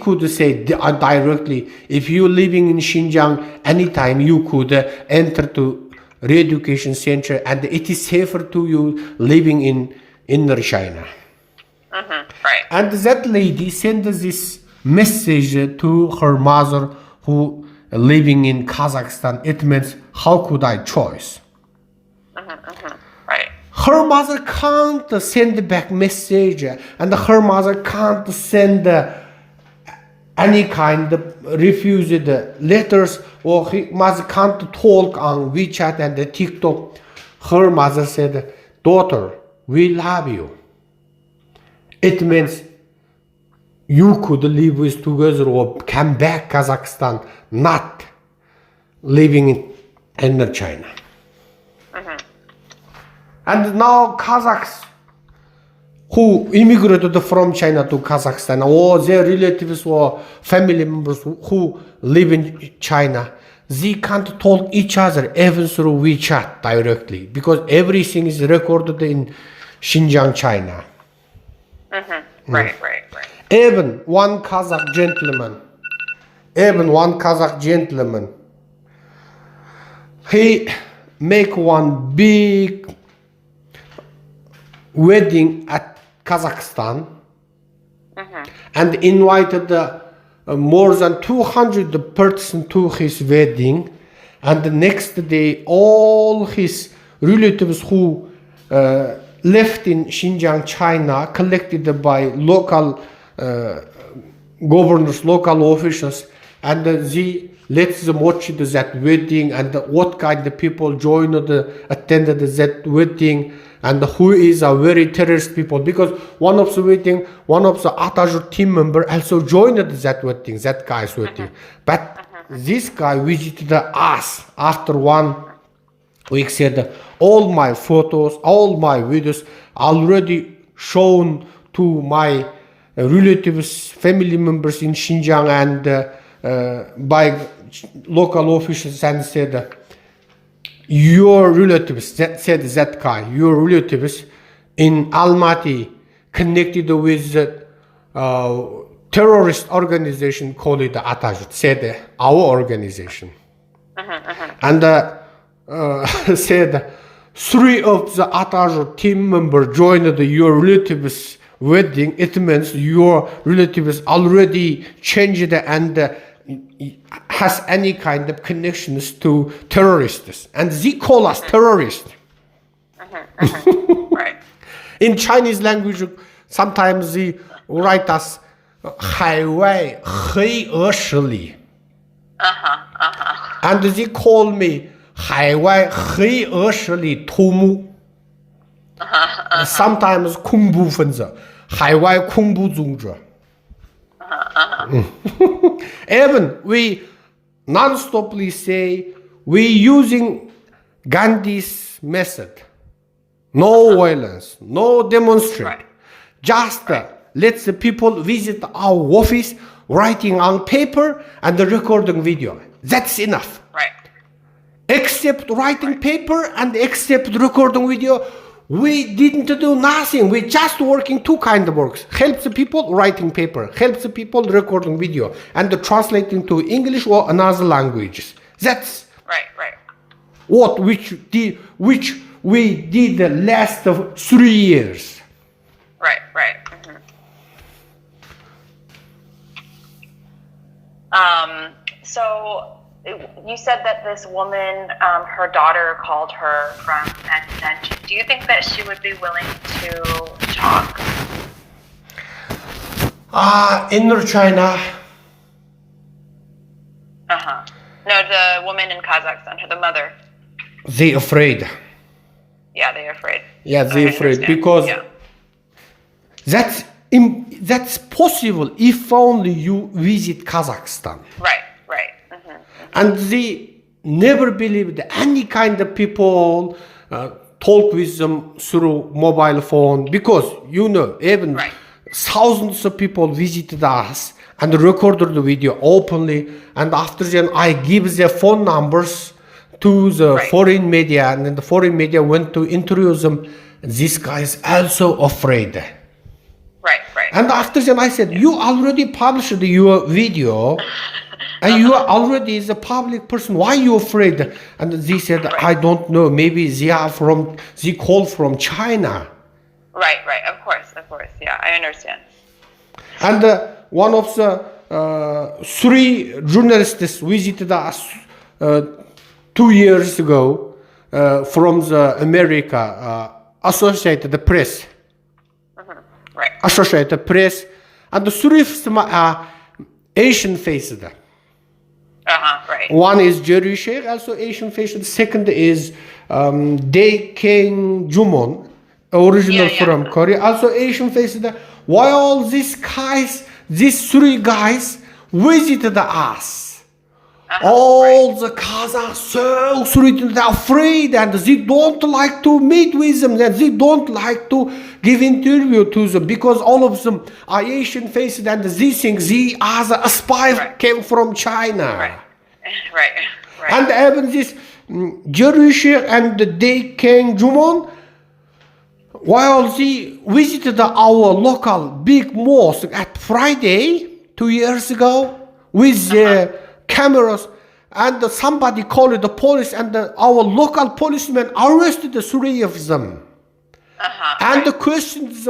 could say directly, if you're living in Xinjiang, anytime you could enter to re-education center, and it is safer to you living in inner China. And that lady sent this message to her mother who living in Kazakhstan. It means, how could I choose? Her mother can't send back message, and her mother can't send any kind of refused letters, or her mother can't talk on WeChat and TikTok. Her mother said, daughter, we love you. It means you could live with together or come back Kazakhstan, not living in inner China. And now Kazakhs who immigrated from China to Kazakhstan, or their relatives or family members who live in China, they can't talk each other even through WeChat directly because everything is recorded in Xinjiang, China. Right. Even one Kazakh gentleman, he make one big wedding at Kazakhstan and invited more than 200 persons to his wedding, and the next day all his relatives who left in Xinjiang, China, collected by local governors, local officials, and they let them watch that wedding and what kind of people attended that wedding, and who is a very terrorist people, because one of the ATAJURT team member also joined that wedding, that guy's wedding. But this guy visited us after 1 week, said all my photos, all my videos already shown to my relatives, family members in Xinjiang and by local officials, and said, your relatives, that guy, your relatives in Almaty connected with terrorist organization called the ATAJURT, said our organization. And said 3 of the ATAJURT team members joined your relatives' wedding. It means your relatives already changed and has any kind of connections to terrorists, and they call us terrorists. Right. In Chinese language, sometimes they write us 海外黑俄势力 and they call me 海外黑俄势力头目 sometimes 恐怖分子海外恐怖组织 Even we non-stoply say we using Gandhi's method. No violence, no demonstration. Just let the people visit our office, writing on paper and recording video. That's enough. Right. Except writing paper and except recording video, we didn't do nothing. We just working 2 kind of works. Help the people writing paper, help the people recording video, and translating to English or another languages. That's right. what which we did the last of 3 years. Right. So you said that this woman, her daughter called her from Mekeng-жәйі. Do you think that she would be willing to talk? Inner China. No, the woman in Kazakhstan, the mother. They afraid. Yeah, they're afraid. Yeah, they're afraid because that's possible if only you visit Kazakhstan. Right. And they never believed any kind of people talk with them through mobile phone, because even thousands of people visited us and recorded the video openly, and after that I give their phone numbers to the foreign media, and then the foreign media went to interview them. This guy is also afraid. Right. And after that I said, you already published your video and you are already a public person, why are you afraid? And they said, I don't know, maybe they call from China. Right, of course, yeah, I understand. And one of the 3 journalists visited us 2 years ago from the America, Associated Press. Associated Press, and the 3 of them are Asian faced. One is Jerry Sheikh, also Asian faced. The second is Dae Kang Jumon, original from Korea, also Asian faced. Why all these 3 guys visited us? All the Kazakhs so afraid, and they don't like to meet with them, and they don't like to give interview to them, because all of them are Asian faced, and they think they are a spy came from China. Right. And even this Jewish and they came Jumon, while they visited our local big mosque at Friday 2 years ago with cameras, and somebody called the police, and our local policemen arrested the 3 of them. And the questions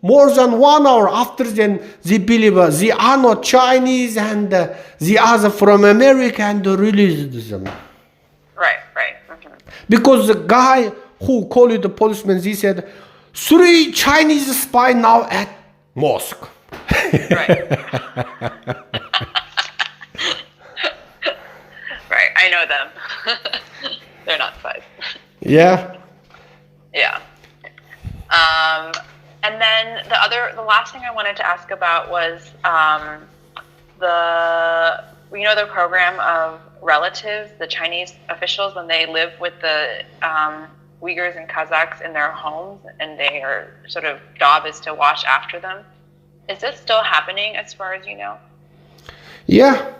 more than 1 hour after then they believe they are not Chinese and they are from America, and released them. Right. Because the guy who called the policeman, he said, 3 Chinese spy now at mosque. Right. Right, I know them. They're not spies. Yeah. Yeah. And then the last thing I wanted to ask about was the program of relatives, the Chinese officials, when they live with the Uyghurs and Kazakhs in their homes, and their sort of job is to watch after them. Is this still happening as far as you know? Yeah.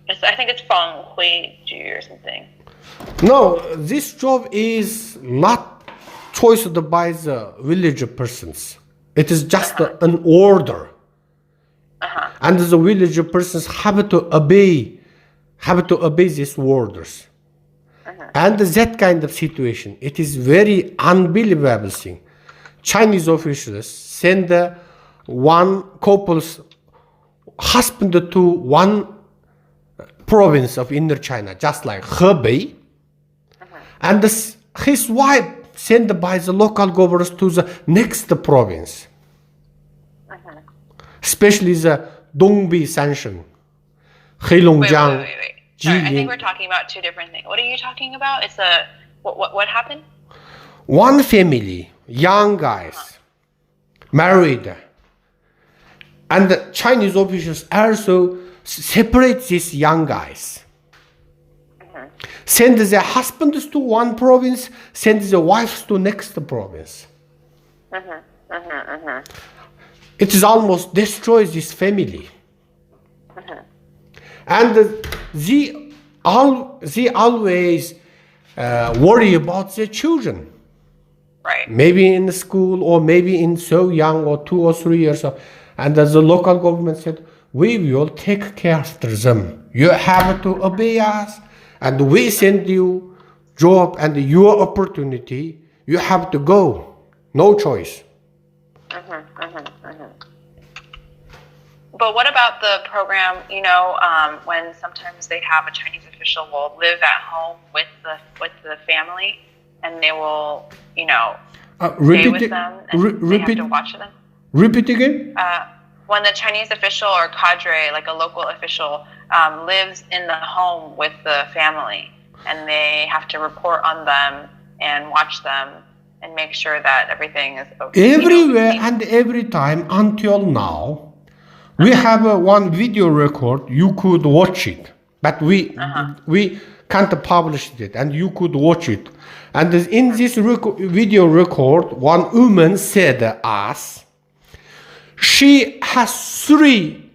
I think it's Feng Hui Ju or something. No, this job is not chosen by the village persons. It is just an order. And the village persons have to obey these orders. And that kind of situation, it is very unbelievable thing. Chinese officials send one couple's husband to one province of inner China, just like Hebei, and his wife sent by the local governors to the next province, especially the Dongbi Sanshan, Heilongjiang. Wait. Sorry, I think we're talking about two different things. What are you talking about? It's what happened? One family, young guys, married, and the Chinese officials also separate these young guys. Send their husbands to one province, send their wives to next province. It is almost destroys this family. And they always worry about their children. Right. Maybe in the school, or maybe in so young, or 2 or 3 years old. And the local government said, we will take care after them. You have to obey us, and we send you job and your opportunity. You have to go. No choice. But what about the program, when sometimes they have a Chinese official will live at home with the family, and they will, stay with them, and they have to watch them? Repeat again? When the Chinese official or cadre, like a local official, lives in the home with the family, and they have to report on them and watch them and make sure that everything is okay. Everywhere and every time until now, we have one video record. You could watch it, but we can't publish it, and you could watch it. And in this video record, one woman said us, she has 3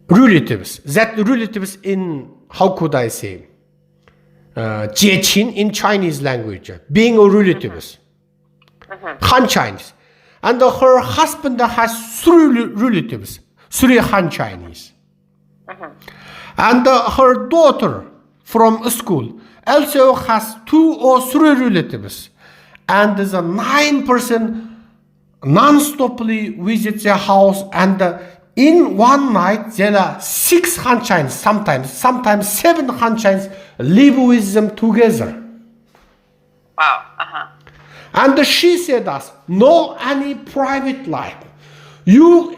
relatives. That relatives in, how could I say, Jieqin in Chinese language, being relatives, Han Chinese. And her husband has 3 relatives, 3 Han Chinese. And her daughter from school also has 2 or 3 relatives. And the 9 person non-stoply visit their house, and in one night there are 6 Han Chinese, sometimes 7 Han Chinese live with them together. Wow. And she said us, no any private life. You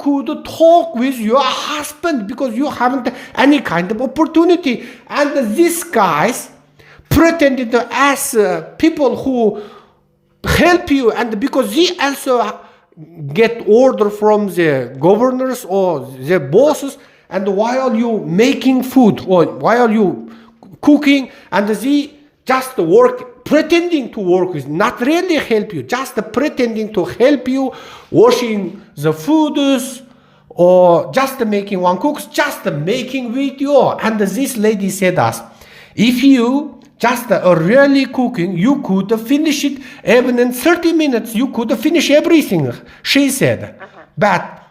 could talk with your husband because you haven't any kind of opportunity. And these guys pretended to ask people who help you, and because they also get order from the governors or the bosses, and while you making food or while you cooking, and they just work, pretending to work with, not really help you, just pretending to help you, washing the foods, or just making one cooks, just making video. And this lady said us, if you just really cooking, you could finish it even in 30 minutes. You could finish everything, she said. But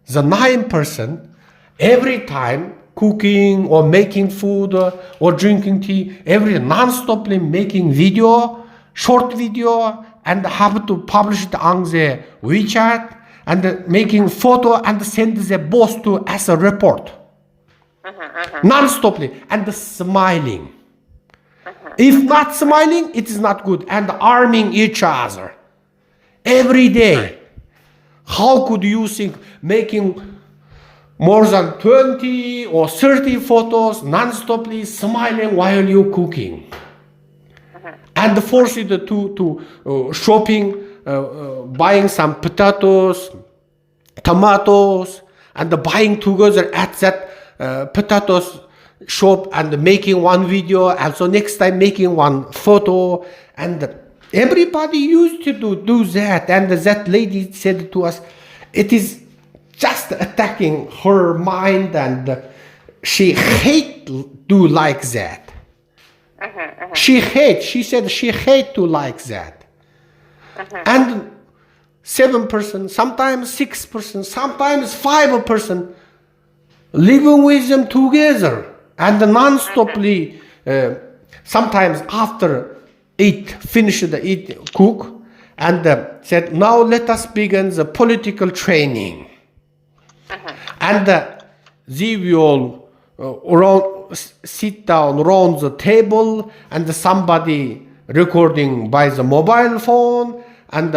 the 9%, every time cooking or making food or drinking tea, every non-stoply making video, short video, and have to publish it on the WeChat, and making photo and send the boss to as a report. Non-stoply and smiling. If not smiling, it is not good. And arming each other every day. How could you think making more than 20 or 30 photos non-stoply smiling while you cooking? And force it to shopping, buying some potatoes, tomatoes, and buying together at that potatoes shop and making one video, and so next time making one photo. And everybody used to do that. And that lady said to us, it is just attacking her mind, and she hate do like that. She said she hate to like that. And 7%, sometimes 6%, sometimes 5% living with them together and non-stoply, sometimes after finish the eat, cook, and said, now let us begin the political training. And they will sit down around the table, and somebody recording by the mobile phone, and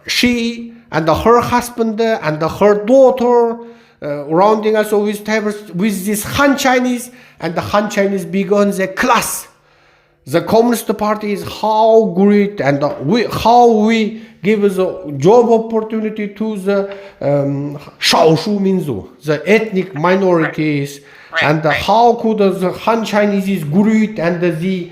she and her husband and her daughter rounding us with tables with this Han Chinese, and the Han Chinese began the class. The Communist Party is how great, and how we give the job opportunity to the Shaoshu Minzu, the ethnic minorities, and how could the Han Chinese is great, and the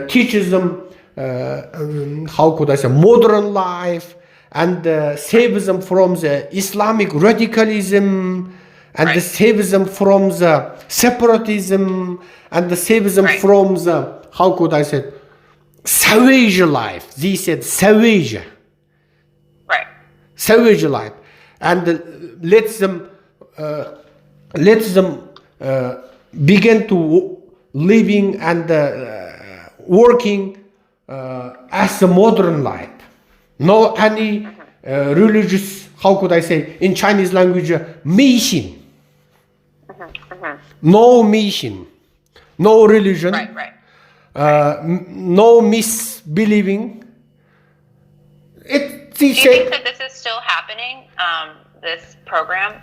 teaches them how could I say modern life, and saves them from the Islamic radicalism, and saves them from the separatism, and saves them from the, how could I say, savage life. They said savage. Right. Savage life. And lets them begin to living and working as a modern life. No any religious, how could I say, in Chinese language, mission. No mission, no religion, no misbelieving. Do you think that this is still happening, this program?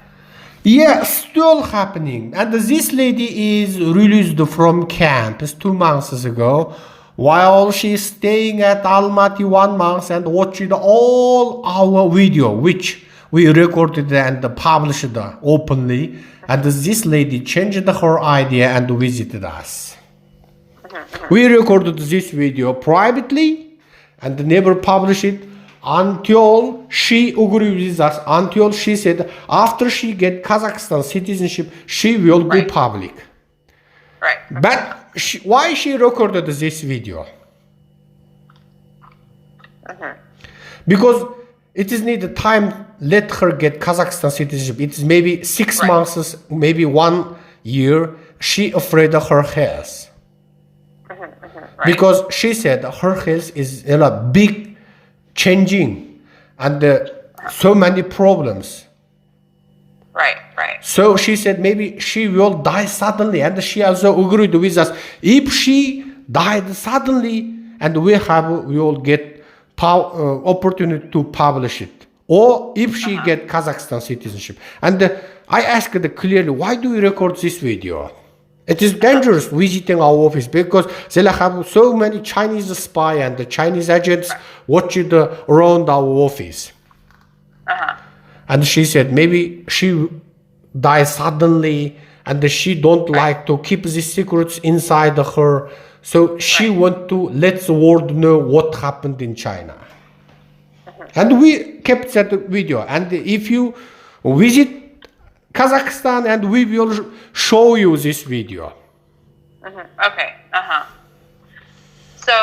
Yeah, still happening. And this lady is released from camp 2 months ago, while she's staying at Almaty 1 month and watched all our video, which we recorded and published openly. And this lady changed her idea and visited us. We recorded this video privately and never published it until she agreed with us, until she said after she get Kazakhstan citizenship, she will go public. Right. But why she recorded this video? Because it is need time let her get Kazakhstan citizenship. It is maybe 6 months, maybe 1 year. She afraid of her health. Because she said her health is in a big changing and so many problems. Right. So she said maybe she will die suddenly, and she also agreed with us. If she died suddenly, and we will get opportunity to publish it, or if she get Kazakhstan citizenship. And I asked clearly, why do you record this video? It is dangerous visiting our office because they have so many Chinese spy and the Chinese agents watching around our office. And she said maybe she died suddenly, and she don't like to keep these secrets inside her. So she want to let the world know what happened in China. And we kept that video. And if you visit Kazakhstan, and we will show you this video. Okay. So,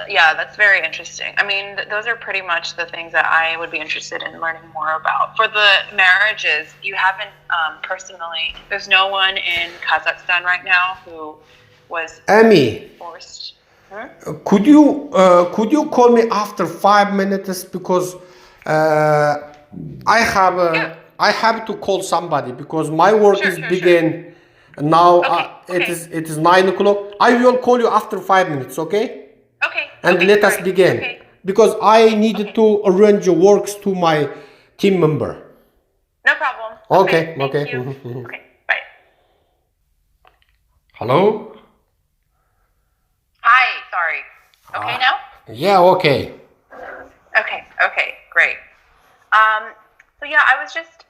yeah, that's very interesting. I mean, those are pretty much the things that I would be interested in learning more about. For the marriages, you haven't personally, there's no one in Kazakhstan right now who was Amy, forced. could you call me after 5 minutes, because I have to call somebody, because my work is begin now. Okay. It is 9 o'clock. I will call you after 5 minutes, okay? Okay. And let us begin, because I need to arrange works to my team member. No problem. Okay. Thank you. Okay. Bye. Hello? Hi. Sorry. Okay now? Yeah, okay. Okay. Great. So yeah, I was just,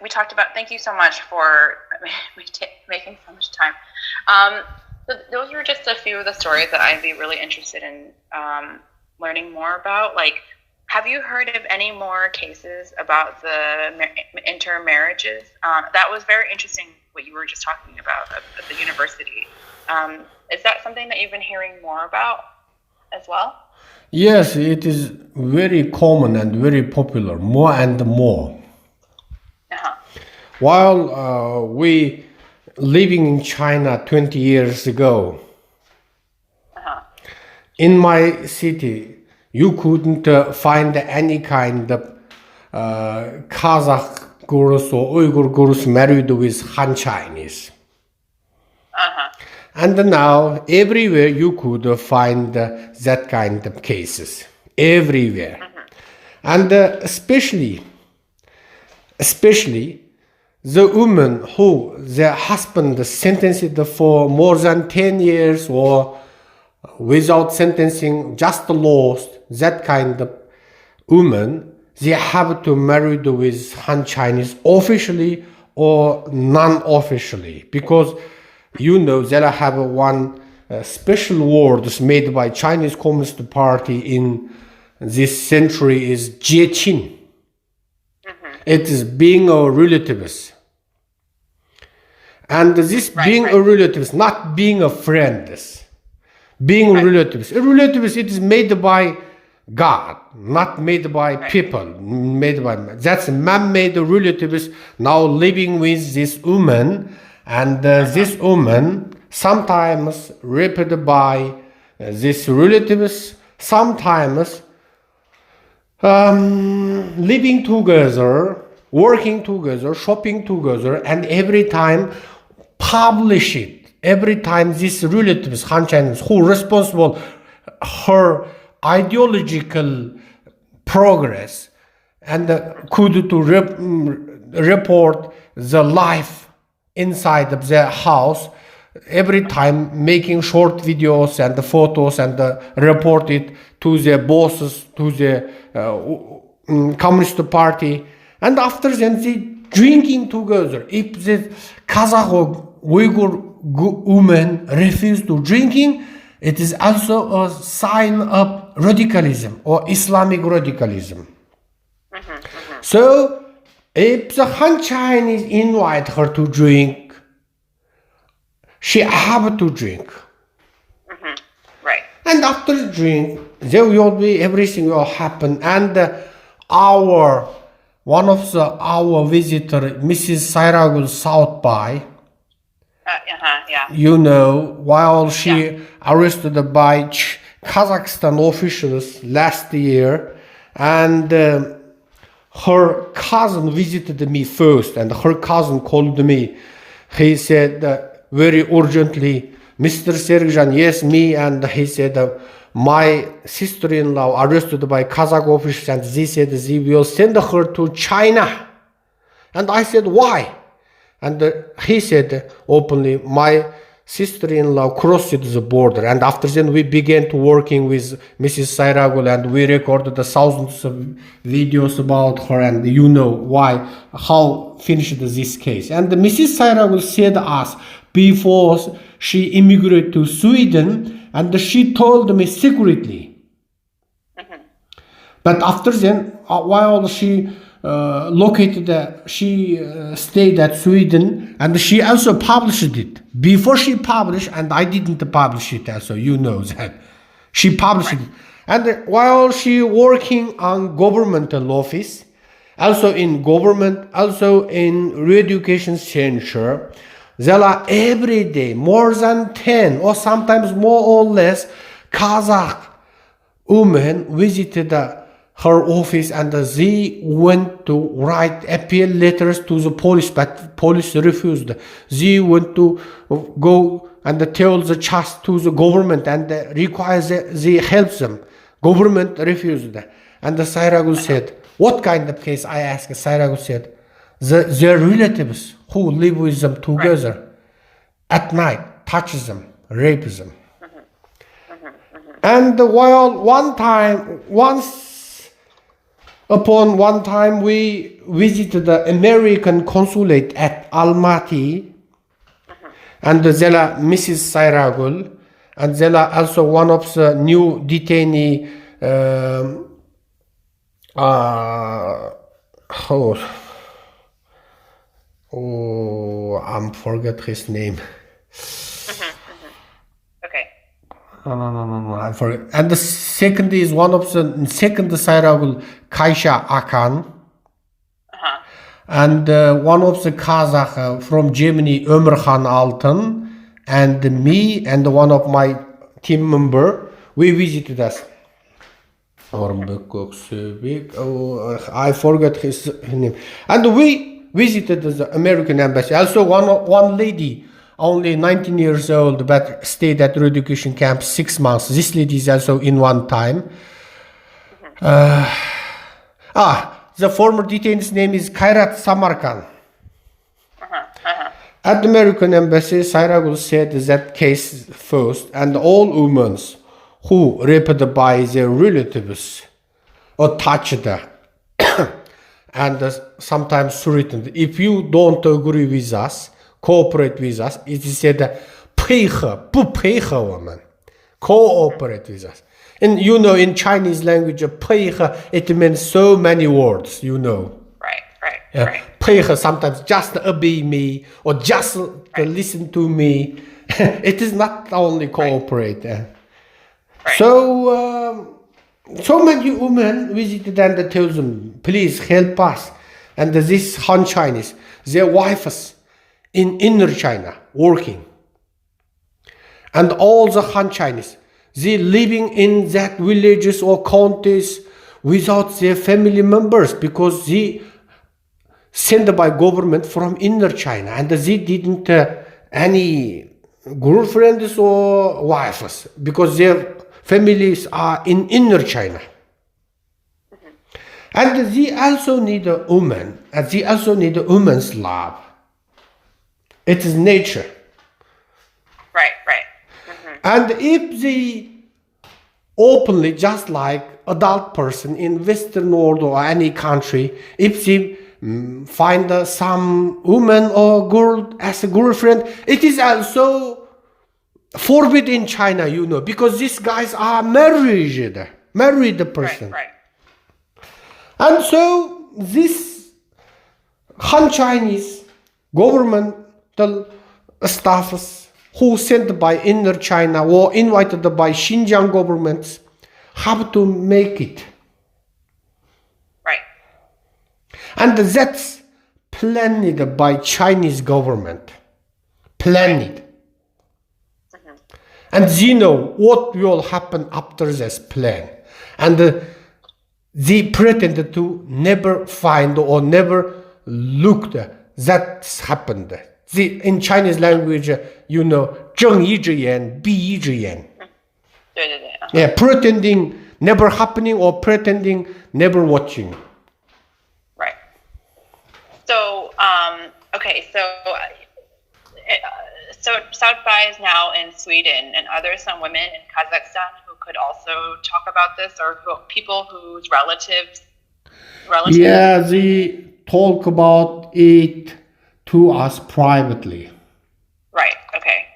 we talked about. Thank you so much for making so much time. So those were just a few of the stories that I'd be really interested in learning more about. Like, have you heard of any more cases about the intermarriages? That was very interesting, what you were just talking about at the university. Is that something that you've been hearing more about as well? Yes, it is very common and very popular, more and more. While we living in China 20 years ago, in my city, you couldn't find any kind of Kazakh girls or Uyghur girls married with Han Chinese. And now everywhere you could find that kind of cases, everywhere. And especially the woman who their husband sentenced for more than 10 years or without sentencing, just lost, that kind of woman, they have to marry with Han Chinese officially or non-officially, because there have one special words made by Chinese Communist Party in this century is Jieqin. It is being a relatives. And this being a relatives, not being a friends. Being relatives. Relatives, it is made by God, not made by people. That's man-made relatives now living with this woman, and this woman sometimes raped by these relatives, sometimes living together, working together, shopping together, and every time publish it. Every time these relatives, Han Chinese, who responsible her ideological progress and could to report the life inside of their house, every time making short videos and the photos and report it to their bosses, to the Communist Party, and after then they drinking together. If the Kazakh or Uyghur women refuse to drinking, it is also a sign of radicalism or Islamic radicalism. So if the Han Chinese invite her to drink, she have to drink. Right. And after the drink, there will be everything will happen. And one of our visitor, Mrs. Sairagul South by, while she arrested by Kazakhstan officials last year, and her cousin visited me first, and her cousin called me. He said very urgently, Mr. Serikjan, yes, me, and he said, my sister-in-law arrested by Kazakh officials, and they said they will send her to China. And I said, why? And he said openly, my sister-in-law crossed the border. And after then we began to working with Mrs. Sairagul, and we recorded thousands of videos about her, and how finished this case. And Mrs. Sairagul said us before she immigrated to Sweden, and she told me secretly. But after then, while she located, she stayed at Sweden, and she also published it. Before she published, and I didn't publish it also, you know that. She published it. And while she working on governmental office, also in government, also in re-education center, there are every day more than 10 or sometimes more or less Kazakh women visited her office, and they went to write appeal letters to the police, but police refused. They went to go and tell the charge to the government and require they help them. Government refused. And the Sairagul said, what kind of case? I asked. Sairagul said, their relatives who live with them together at night touch them, rape them. And while one time we visited the American consulate at Almaty, and there are Mrs. Sairagul, and there are also one of the new detainee, I forget his name. Okay. No, I forget. And the second is one of the second Sairagul, Kaisha Akan. And one of the Kazakh from Germany, Ömerhan Altan, and me and one of my team member, we visited us. I forgot his name. And we visited the American embassy. Also one lady, only 19 years old, but stayed at re-education camp 6 months. This lady is also in one time. The former detainee's name is Kairat Samarkand. At the American embassy, Sairagul said that case first, and all women who raped by their relatives or touched and sometimes threatened, if you don't agree with us, cooperate with us, it is said, 配合,不配合我们, cooperate with us. And you know, in Chinese language, 配合, it means so many words, you know. Right. 配合 sometimes just obey me or just listen to me. It is not only cooperate. So many women visited and tell them, please help us. And this Han Chinese, their wives in inner China working. And all the Han Chinese, they living in that villages or counties without their family members because they sent by government from inner China, and they didn't any girlfriends or wives because their families are in inner China. And they also need a woman, and they also need a woman's love. It is nature. Right. And if they openly, just like adult person in Western world or any country, if they find some woman or girl as a girlfriend, it is also forbidden in China, you know, because these guys are married person. Right. And so this Han Chinese governmental staffs who sent by inner China or invited by Xinjiang governments have to make it. Right. And that's planned by Chinese government. Planned. And they know what will happen after this plan. And they pretend to never find or never looked that's happened. In Chinese language, you know, 睁一只眼闭一只眼. Yeah, pretending never happening or pretending never watching. Right. So, okay, so Southby is now in Sweden, and are there some women in Kazakhstan who could also talk about this, or people whose relatives? Yeah, they talk about it to us privately. Right. Okay.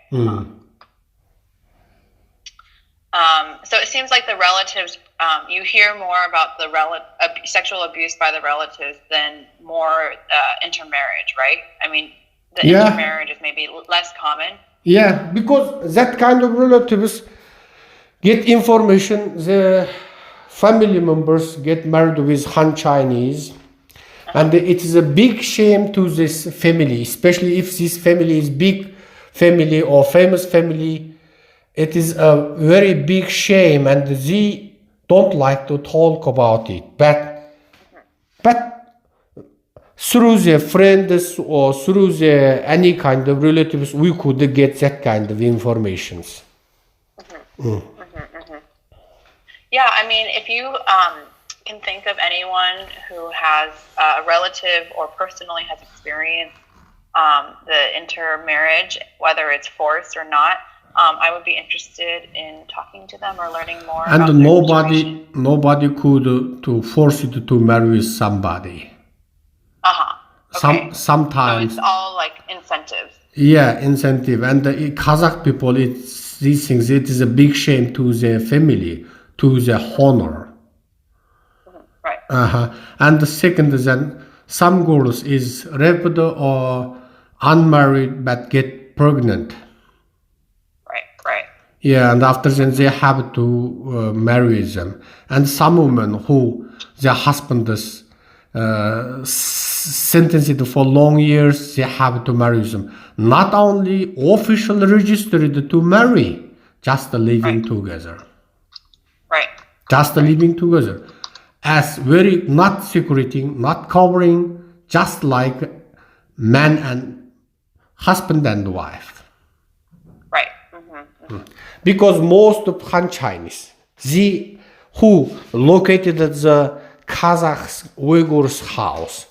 So it seems like the relatives you hear more about the sexual abuse by the relatives than more intermarriage, right? I mean, the intermarriage is maybe less common. Yeah, because that kind of relatives get information. The family members get married with Han Chinese, and it is a big shame to this family, especially if this family is big family or famous family. It is a very big shame, and they don't like to talk about it. But through their friends or through their any kind of relatives, we could get that kind of information. Yeah, I mean, if you can think of anyone who has a relative or personally has experienced the intermarriage, whether it's forced or not, I would be interested in talking to them or learning more. And about nobody could to force you to marry with somebody. Okay. Sometimes. So it's all like incentives. Yeah, incentive. And the Kazakh people, it's these things. It is a big shame to their family, to their honor. Right. And the second is that some girls is raped or unmarried but get pregnant. Right. Yeah, and after then they have to marry them. And some women who their husband is sentenced for long years, they have to marry them. Not only officially registered to marry, just living together. Right. Just living together. As very not secreting, not covering, just like man and husband and wife. Right. Because most of Han Chinese, they who located at the Kazakhs Uyghurs house,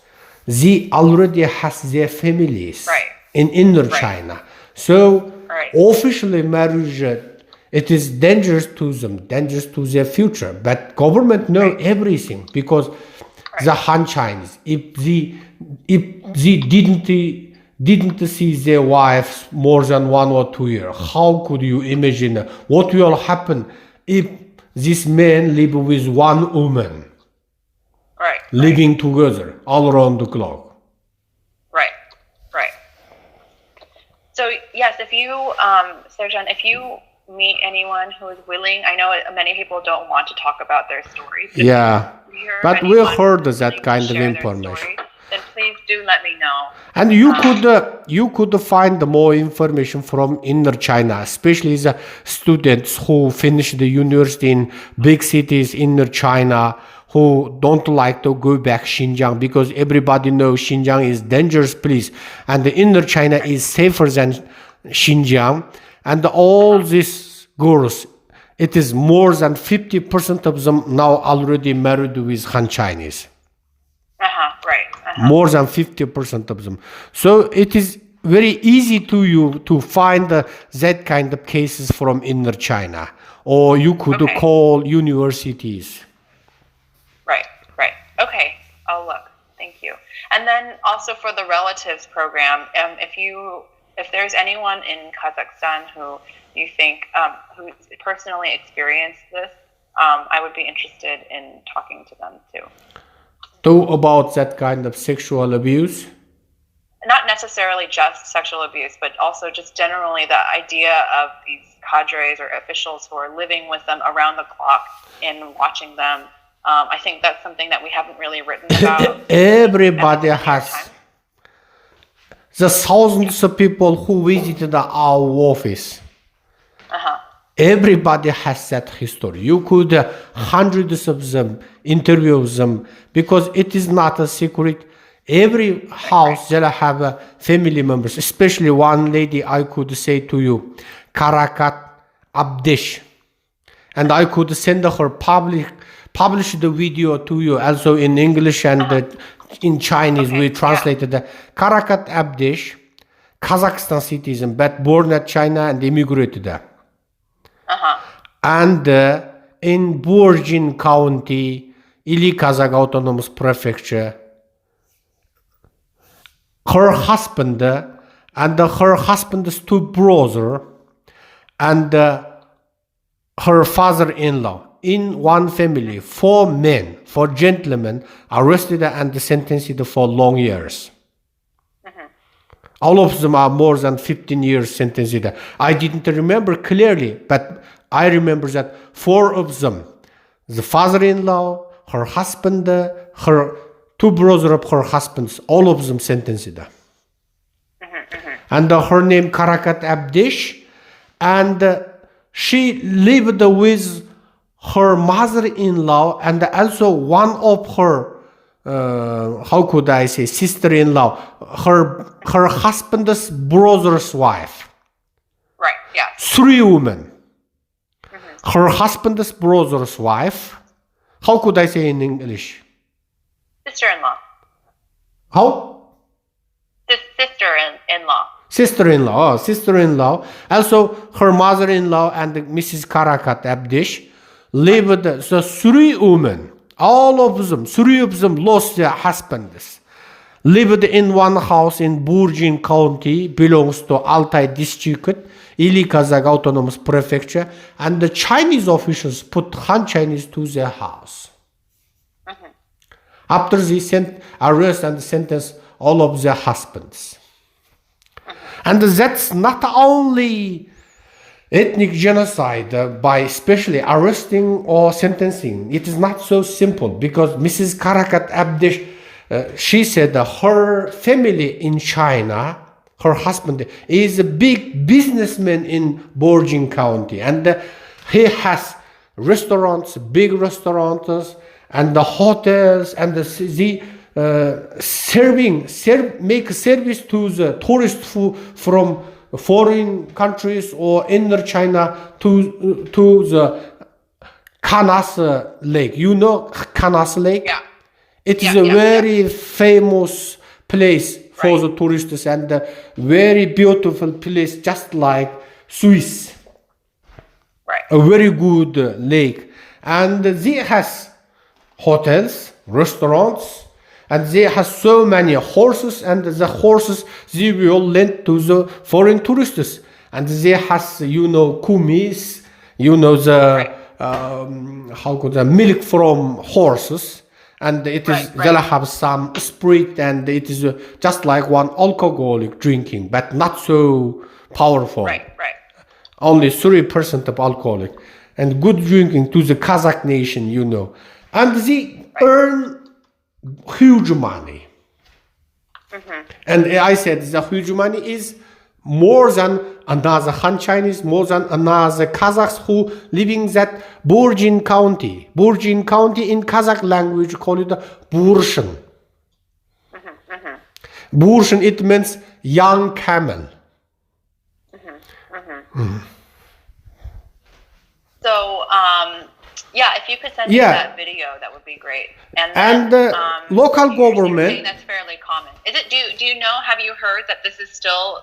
they already has their families in inner China. So officially marriage, it is dangerous to them, dangerous to their future. But government know everything because the Han Chinese, if they didn't see their wives more than 1 or 2 years, how could you imagine what will happen if this man live with one woman? Living together all around the clock. Right. So yes, if you, Serikjan, if you meet anyone who is willing, I know many people don't want to talk about their stories. But we heard that kind of information. Then please do let me know. And you could find more information from inner China, especially the students who finish the university in big cities, inner China, who don't like to go back Xinjiang because everybody knows Xinjiang is dangerous place and the inner China is safer than Xinjiang. And all these girls, it is more than 50% of them now already married with Han Chinese. More than 50% of them. So it is very easy to you to find that kind of cases from inner China, or you could call universities. Right. Okay, I'll look. Thank you. And then also for the relatives program, if there's anyone in Kazakhstan who you think who personally experienced this, I would be interested in talking to them too. About that kind of sexual abuse? Not necessarily just sexual abuse, but also just generally the idea of these cadres or officials who are living with them around the clock and watching them. I think that's something that we haven't really written about. Everybody has. The thousands of people who visited our office. Everybody has that history. You could hundreds of them, interview them, because it is not a secret. Every house that have family members, especially one lady, I could say to you, Karakat Abdesh. And I could send her publish the video to you, also in English and in Chinese. We translated the Karakat Abdesh, Kazakhstan citizen, but born at China and immigrated there. And in Burjin County, Ili Kazakh Autonomous Prefecture, her husband and her husband's two brothers and her father-in-law, in one family, 4 men, 4 gentlemen, arrested and sentenced for long years. All of them are more than 15 years sentenced. I didn't remember clearly, but I remember that 4 of them, the father-in-law, her husband, her 2 brothers of her husbands, all of them sentenced. And her name Karakat Abdish, and she lived with her mother-in-law and also one of her, how could I say, sister-in-law, her husband's brother's wife. Right, yeah. 3 women. Her husband's brother's wife. How could I say in English? Sister-in-law. How? Sister-in-law. Sister-in-law, sister-in-law. Also, her mother-in-law and Mrs. Karakat Abdish lived, the 3 women, all of them, 3 of them lost their husbands, lived in one house in Burjin County, belongs to Altai District, Ili Kazakh Autonomous Prefecture, and the Chinese officials put Han Chinese to their house. After they arrest and sentence all of their husbands. And that's not only ethnic genocide by especially arresting or sentencing. It is not so simple because Mrs. Karakat Abdish, she said that her family in China, her husband is a big businessman in Burjin County, and he has restaurants, big restaurants, and the hotels, and make service to the tourists from foreign countries or inner China to the Kanas Lake. You know Kanas Lake? Yeah. It is a very famous place for the tourists and a very beautiful place, just like Swiss. Right. A very good lake. And they has hotels, restaurants, and they have so many horses, and the horses they will lend to the foreign tourists. And they has, you know, kumis, you know, the milk from horses, and it is they'll have some spirit, and it is just like one alcoholic drinking, but not so powerful. Right. Only 3% of alcoholic, and good drinking to the Kazakh nation, you know, and they earn huge money. And I said the huge money is more than another Han Chinese, more than another Kazakhs who living that Burjin County. Burjin County in Kazakh language call it Burshin. Burshin, it means young camel. So, if you could send me that video, that would be great. And local government. You're saying that's fairly common. Is it? Do you know? Have you heard that this is still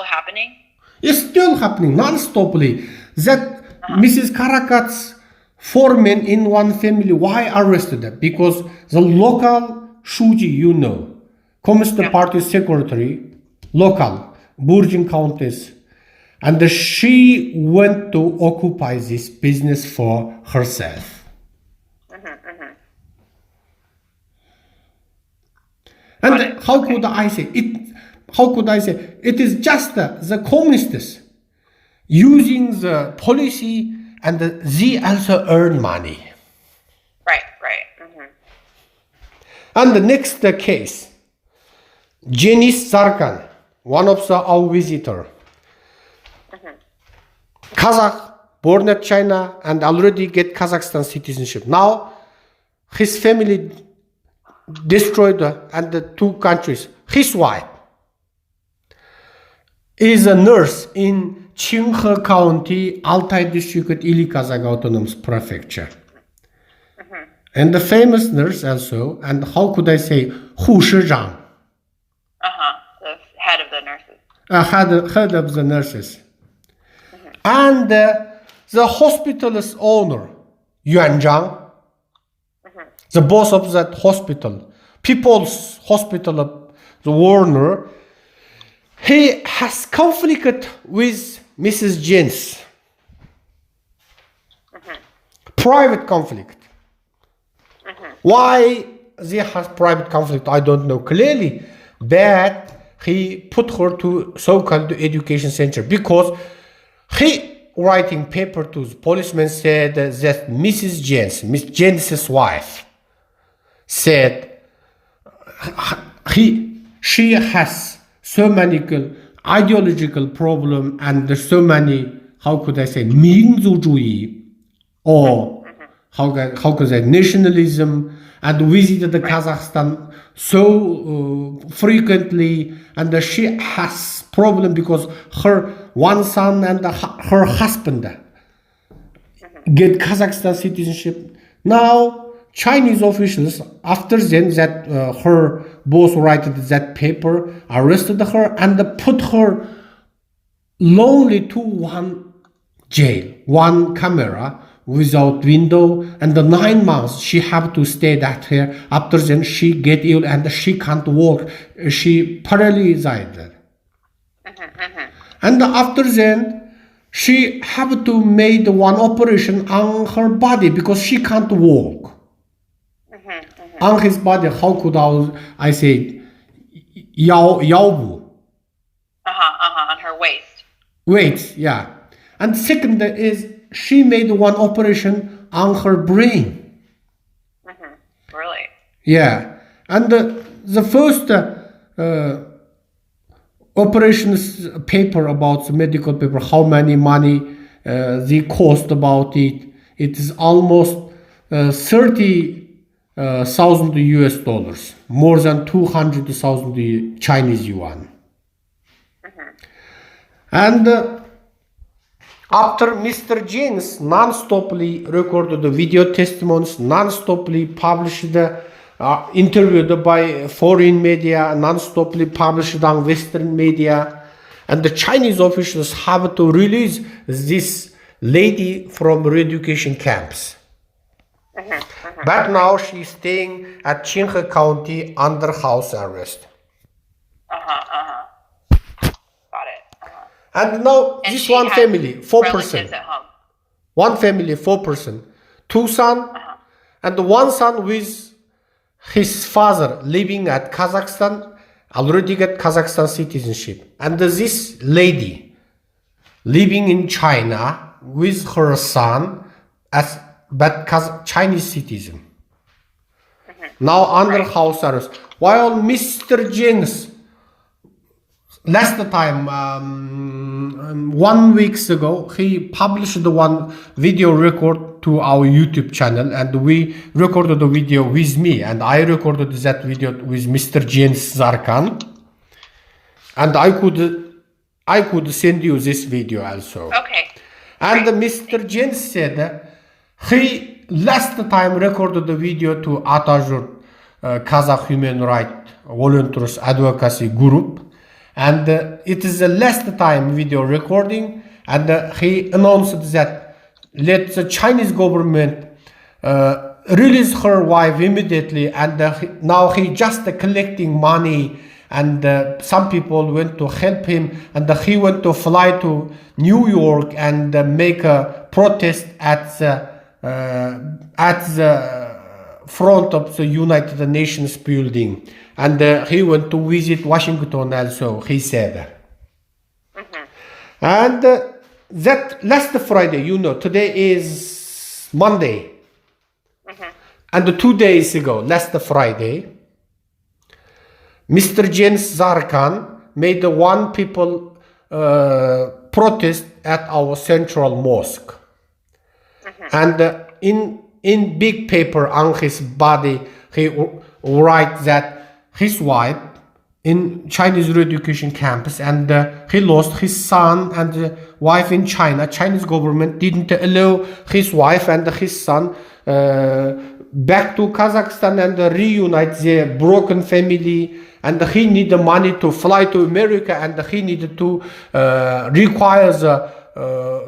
happening? It's still happening non-stoply. That Mrs. Karakat's 4 men in one family. Why arrested? Because the local Shuji, you know, Communist Party secretary, local Burjin Countess. And she went to occupy this business for herself. And how could I say it? How could I say it is just the communists using the policy, and they also earn money. Right. And the next case, Jenis Zarkan, one of our visitor. Kazakh, born at China and already get Kazakhstan citizenship. Now, his family destroyed and the 2 countries. His wife is a nurse in Qinghe County, Altai District, Ili Kazakh Autonomous Prefecture. And the famous nurse also, and how could I say, Serikjan. The head of the nurses. Head of the nurses. And the hospital's owner, Yuan Zhang, the boss of that hospital, People's Hospital of the Warner, he has conflict with Mrs. Jens. private conflict. Why they has private conflict, I don't know clearly, but he put her to so-called education center because he writing paper to the policeman said that Mrs. Jens, Miss Jens's wife, said she has so many ideological problem and so many, how could I say, 민주주의, or how could I say, nationalism, and visited the Kazakhstan so frequently, and she has problem because her one son and her husband get Kazakhstan citizenship. Now Chinese officials, after then that her boss write that paper, arrested her and put her lonely to one jail, one camera without window, and the 9 months she have to stay that here. After then she get ill and she can't walk, she paralyzed. And after then she have to make one operation on her body because she can't walk. On his body, how could I say, yaobu? On her waist. Waist, yeah. And second is she made one operation on her brain. Really? Yeah. And the first operations paper about the medical paper, how many money the cost about it, it is almost 30,000 US dollars, more than 200,000 Chinese yuan. And after Mr. James non-stoply recorded the video testimonies, non-stoply published the interviewed by foreign media, non-stoply published on Western media, and the Chinese officials have to release this lady from re-education camps. But now she's staying at Qinhe County under house arrest. And now and this one family, 4 person. One family, 4 person. 2 sons, and 1 son with his father living at Kazakhstan, already got Kazakhstan citizenship. And this lady living in China with her son but Chinese citizen. Now under house arrest. While Mr. James last time, 1 week ago, he published one video record to our YouTube channel, and we recorded the video with me, and I recorded that video with Mr. Jens Zarkan, and I could send you this video also. Okay. And Mr. Jens said he last time recorded the video to ATAJURT, Kazakh Human Rights Volunteers Advocacy Group. And it is the last time video recording, and he announced that let the Chinese government release her wife immediately, and now he just collecting money, and some people went to help him, and he went to fly to New York and make a protest at the front of the United Nations building. And he went to visit Washington also, he said. And that last Friday, today is Monday. And 2 days ago, last Friday, Mr. Jens Zarkan made one people protest at our central mosque. And in big paper on his body, he write that his wife in Chinese re-education campus, and he lost his son and wife in China. Chinese government didn't allow his wife and his son back to Kazakhstan and reunite their broken family, and he needed money to fly to America, and he needed to require the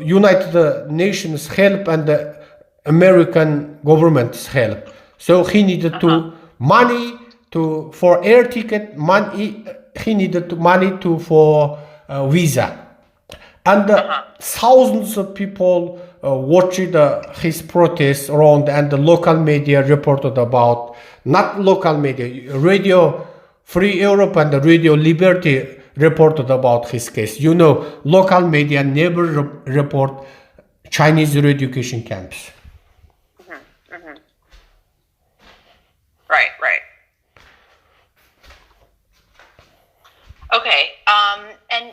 United Nations help and the American government's help. So he needed to money for air ticket, money. He needed money for visa, and thousands of people watched his protests around, and the local media reported about, not local media, Radio Free Europe and Radio Liberty reported about his case. You know, local media never report Chinese re-education camps. Right. Okay. And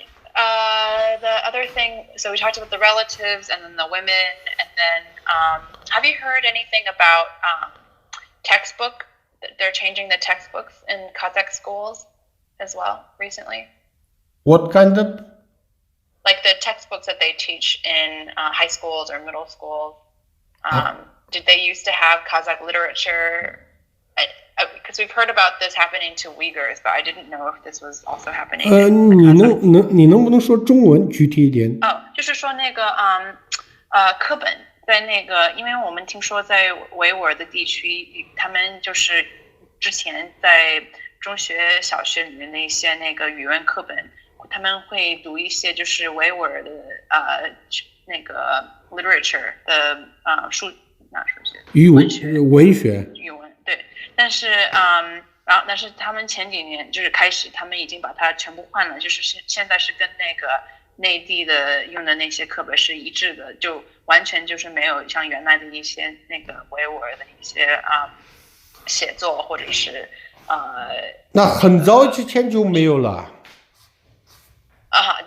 the other thing, so we talked about the relatives and then the women, and then have you heard anything about textbook? They're changing the textbooks in Kazakh schools as well recently. What kind of? Like the textbooks that they teach in high schools or middle schools. Did they used to have Kazakh literature? Because we've heard about this happening to Uyghurs, but I didn't know if this was also happening. 你能不能说中文具体一点？就是说那个课本在那个，因为我们听说在维吾尔的地区，他们就是之前在中学、小学里面的一些那个语文课本，他们会读一些就是维吾尔的那个 literature 的文学。对，但是但是他们前几年就是开始，他们已经把它全部换了，就是现在是跟那个内地的用的那些课本是一致的，就完全就是没有像原来的一些那个维吾尔的一些写作或者是那很早之前就没有了。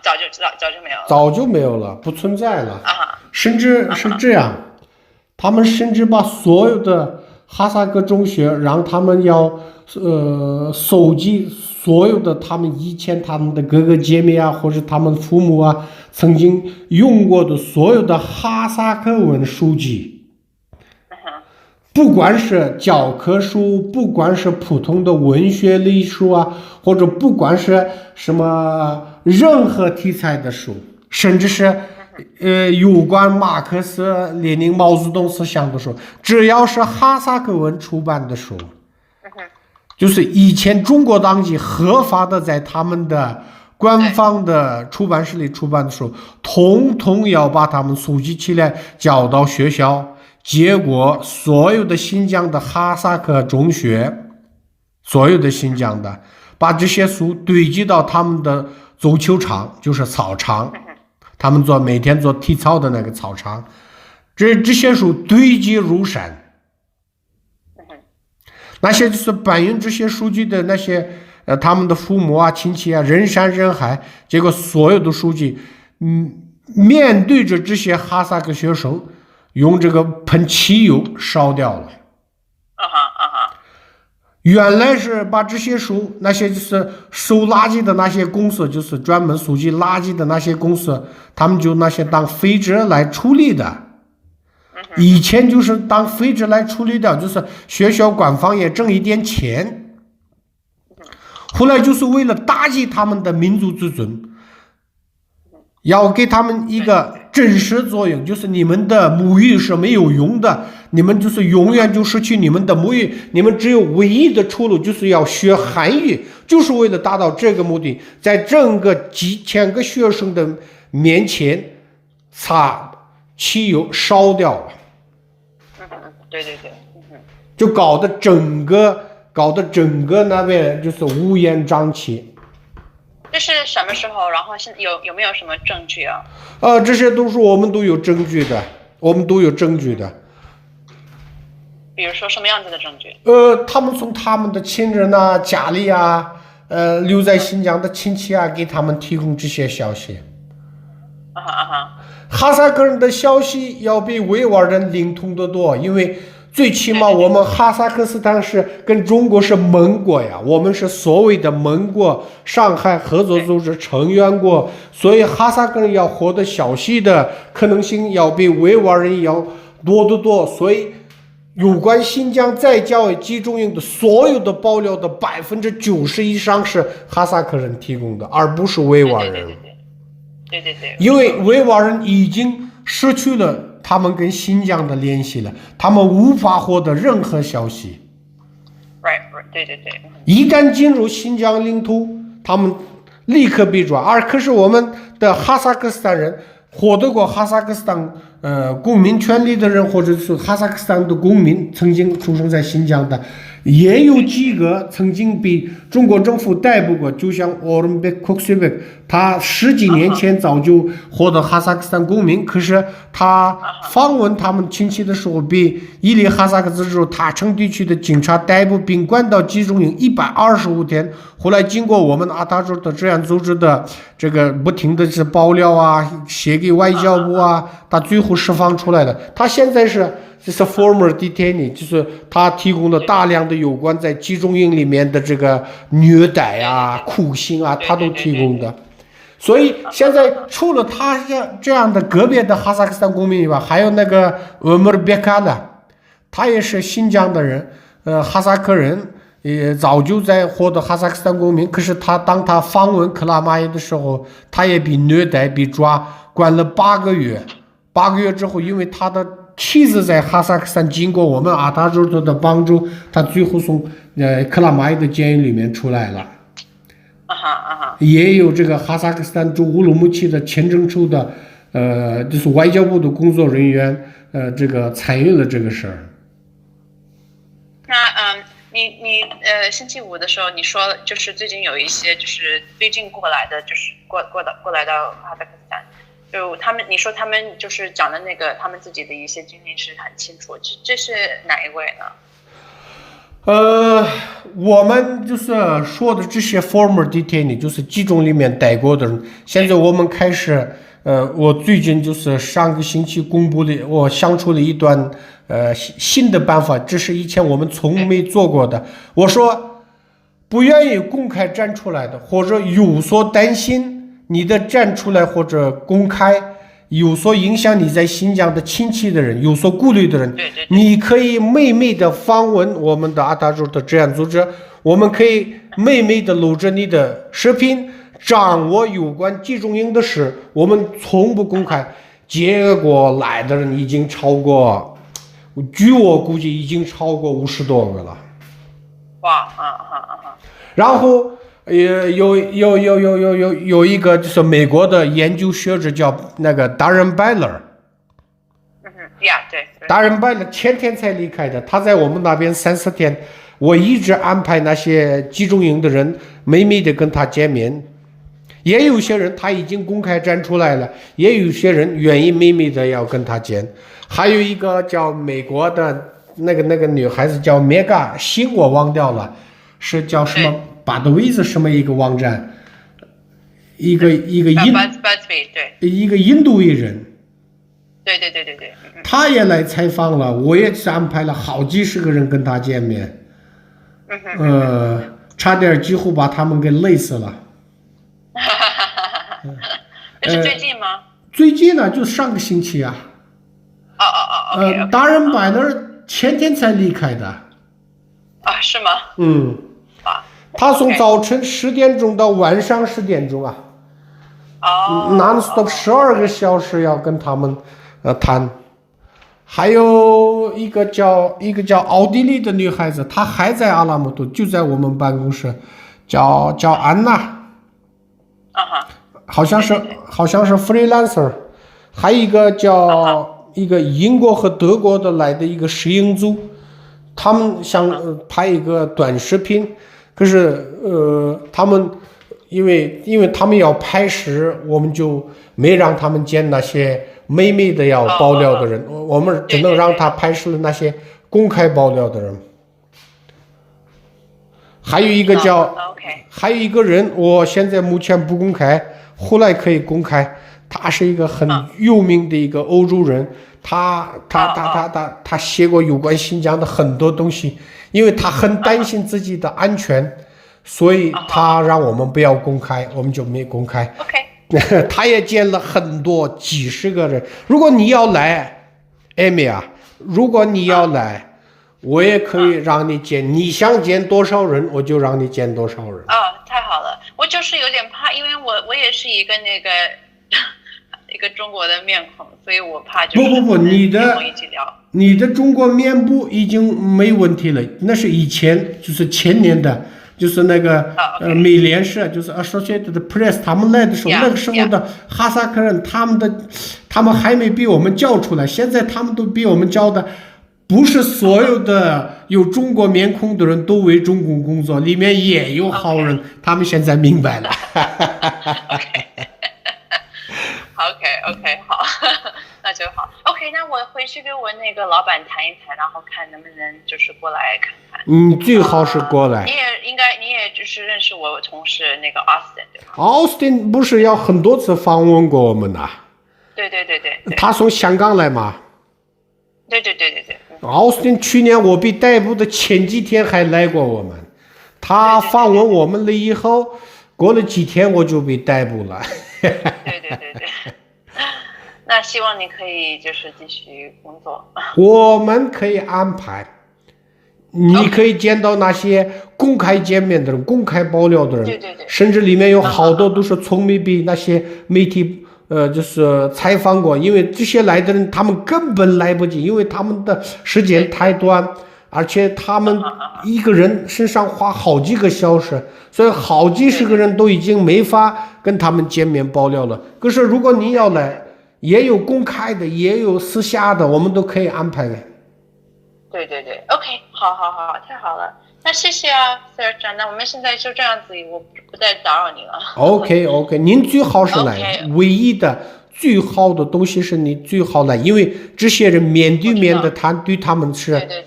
早就没有了。早就没有了，不存在了。甚至是这样，他们甚至把所有的哈萨克中学让他们要收集所有的他们以前他们的哥哥姐妹啊，或者他们父母啊曾经用过的所有的哈萨克文书籍，不管是教科书，不管是普通的文学类书啊，或者不管是什么任何题材的书，甚至是有关马克思列宁毛泽东思想的书，只要是哈萨克文出版的书，就是以前中国当局合法的在他们的官方的出版社里出版的书，统统要把他们搜集起来交到学校。结果所有的新疆的哈萨克中学，所有的新疆的把这些书堆积到他们的足球场，就是操场，他们每天做体操的那个操场，这些书堆积如山。那些就是搬运这些书籍的那些他们的父母啊亲戚啊人山人海，结果所有的书籍面对着这些哈萨克学生用这个喷汽油烧掉了。原来是把这些书，那些就是收垃圾的那些公司，就是专门收集垃圾的那些公司，他们就那些当废纸来处理的。以前就是当废纸来处理掉，就是学校官方也挣一点钱。后来就是为了打击他们的民族自尊，要给他们一个真实作用，就是你们的母语是没有用的，你们就是永远就失去你们的母语，你们只有唯一的出路就是要学汉语，就是为了达到这个目的，在整个几千个学生的面前擦汽油烧掉了。对，就搞得整个那边就是乌烟瘴气。这是什么时候？然后有没有什么证据啊？这些都是我们都有证据的，比如说什么样子的证据？他们从他们的亲人啊、家里啊、留在新疆的亲戚啊，给他们提供这些消息。哈萨克人的消息要比维吾尔人灵通得多，因为最起码我们哈萨克斯坦是跟中国是盟国呀，我们是所谓的盟国，上海合作组织成员国，所以哈萨克人要获得消息的可能性要比维吾尔人要多得多，所以有关新疆再教育集中营的所有的爆料的90%以上是哈萨克人提供的，而不是维吾尔人。对，因为维吾尔人已经失去了他们跟新疆的联系了，他们无法获得任何消息。对。一旦进入新疆领土，他们立刻被抓。可是我们的哈萨克斯坦人获得过哈萨克斯坦公民权利的人，或者是哈萨克斯坦的公民，曾经出生在新疆的，也有几个曾经被中国政府逮捕过，就像奥伦贝克苏贝，他10几年前早就获得哈萨克斯坦公民，可是他访问他们亲戚的时候，被伊犁哈萨克斯州塔城地区的警察逮捕并关到集中营125天。后来经过我们阿塔州的治安组织的这个不停的是爆料啊，写给外交部啊，他最后释放出来了。他现在是 former detainee， 就是他提供了大量的有关在集中营里面的这个虐待啊、酷刑啊，他都提供的。所以现在除了他这样的个别的哈萨克斯坦公民以外，还有那个俄莫尔别卡的，他也是新疆的人，哈萨克人。也早就在获得哈萨克斯坦公民，可是当他访问克拉玛依的时候，他也被虐待、被抓，关了8个月。8个月之后，因为他的妻子在哈萨克斯坦，经过我们阿塔朱特的帮助，他最后从克拉玛依的监狱里面出来了。也有这个哈萨克斯坦驻乌鲁木齐的签证处的就是外交部的工作人员这个参与了这个事儿。那你星期五的时候你说就是最近有一些就是最近过来的，就是过来到哈萨克斯坦，就你说他们就是讲的那个他们自己的一些经历是很清楚，这是哪一位呢？我们就是说的这些 former detainee， 就是集中里面待过的人。现在我们开始，我最近就是上个星期公布的，我想出了一段新的办法，这是以前我们从没做过的。我说，不愿意公开站出来的，或者有所担心你的站出来或者公开有所影响你在新疆的亲戚的人，有所顾虑的人，你可以美美的访问我们的阿塔朱的治安组织，我们可以美美的录着你的视频，掌握有关集中营的事，我们从不公开。结果来的人已经超过，据我估计已经超过50多个了。哇，然后有一个就是美国的研究学者叫那个达人拜勒，对，达人拜勒前天才离开的，他在我们那边3-4天，我一直安排那些集中营的人美美的跟他见面，也有些人他已经公开站出来了，也有些人愿意美美的要跟他见，还有一个叫美国的那个女孩子叫 Mega， 姓我忘掉了，是叫什么巴德维兹什么一个网站，一个印度裔人，对，他也来采访了，我也是安排了好几十个人跟他见面，差点几乎把他们给累死了。这是最近吗？最近呢，就上个星期啊。达人拜勒前天才离开的。啊，是吗？他从早晨10点钟到晚上10点钟啊。non-stop 12个小时要跟他们谈。还有一个叫奥地利的女孩子，她还在阿拉木图，就在我们办公室，叫安娜。好像是 freelancer， 还有一个叫一个英国和德国的来的一个摄影组，他们想拍一个短视频，可是他们因为他们要拍时，我们就没让他们见那些美美的要爆料的人，我们只能让他拍摄那些公开爆料的人。还有一个人，我现在目前不公开，后来可以公开。他是一个很有名的一个欧洲人，他写过有关新疆的很多东西，因为他很担心自己的安全，所以他让我们不要公开，我们就没公开。他也见了很多几十个人。如果你要来，艾米啊，如果你要来，我也可以让你见，你想见多少人，我就让你见多少人。太好了，我就是有点怕，因为我也是一个一个中国的面孔，所以我怕就是不，你的中国面部已经没问题了，那是以前就是前年的，就是那个美联社，就是 Associated Press， 他们来的时候，那个时候的哈萨克人，他们还没被我们叫出来，现在他们都被我们叫的。不是所有的有中国面孔的人都为中共工作，里面也有好人，他们现在明白了。OK， 好，那就好。OK， 那我回去跟我那个老板谈一谈，然后看能不能就是过来看看。最好是过来。你也就是认识我同事那个 Austin 对吧？Austin 不是要很多次访问过我们呐？对。他从香港来嘛？对。奥斯汀去年我被逮捕的前几天还来过我们，他访问我们了以后，过了几天我就被逮捕了。对。那希望你可以就是继续工作。我们可以安排，你可以见到那些公开见面的人、公开爆料的人，对，甚至里面有好多都是从没被那些媒体。就是采访过，因为这些来的人他们根本来不及，因为他们的时间太短，而且他们一个人身上花好几个小时，所以好几十个人都已经没法跟他们见面爆料了。可是如果你要来，也有公开的，也有私下的，我们都可以安排的。对 ，OK， 好，太好了。那谢谢啊 ，Serikjan。那我们现在就这样子，我不再打扰你了。OK， 您最好是来，唯一的最好的东西是你最好来，因为这些人面对面的谈，对他们是，对，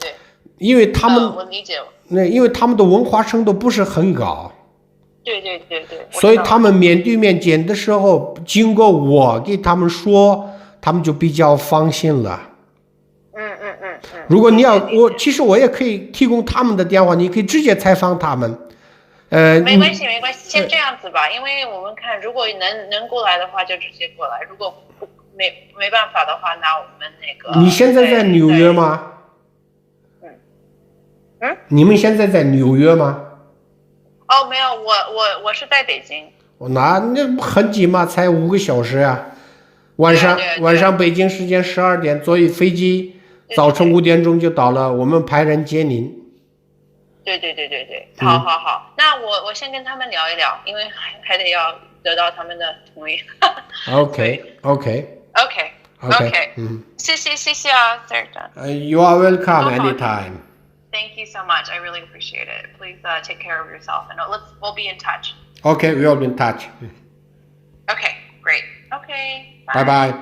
因为他们，我理解了。因为他们的文化程度不是很高。对，所以他们面对面见的时候，经过我给他们说，他们就比较放心了。如果你要其实我也可以提供他们的电话，你可以直接采访他们。没关系，先这样子吧，因为我们看，如果能过来的话就直接过来，如果没办法的话，那我们那个。你现在在纽约吗？你们现在在纽约吗？哦，没有，我是在北京。那很近嘛，才5个小时呀。晚上北京时间12点，坐飞机。早晨5点钟就到了，我们派人接您。对，好，那我先跟他们聊一聊，因为还得要得到他们的同意。OK， 谢谢啊 ，Serikjan。You are welcome anytime. Thank you so much. I really appreciate it. Please take care of yourself, and we'll be in touch. Okay, we'll be in touch. Okay, great. Okay, bye.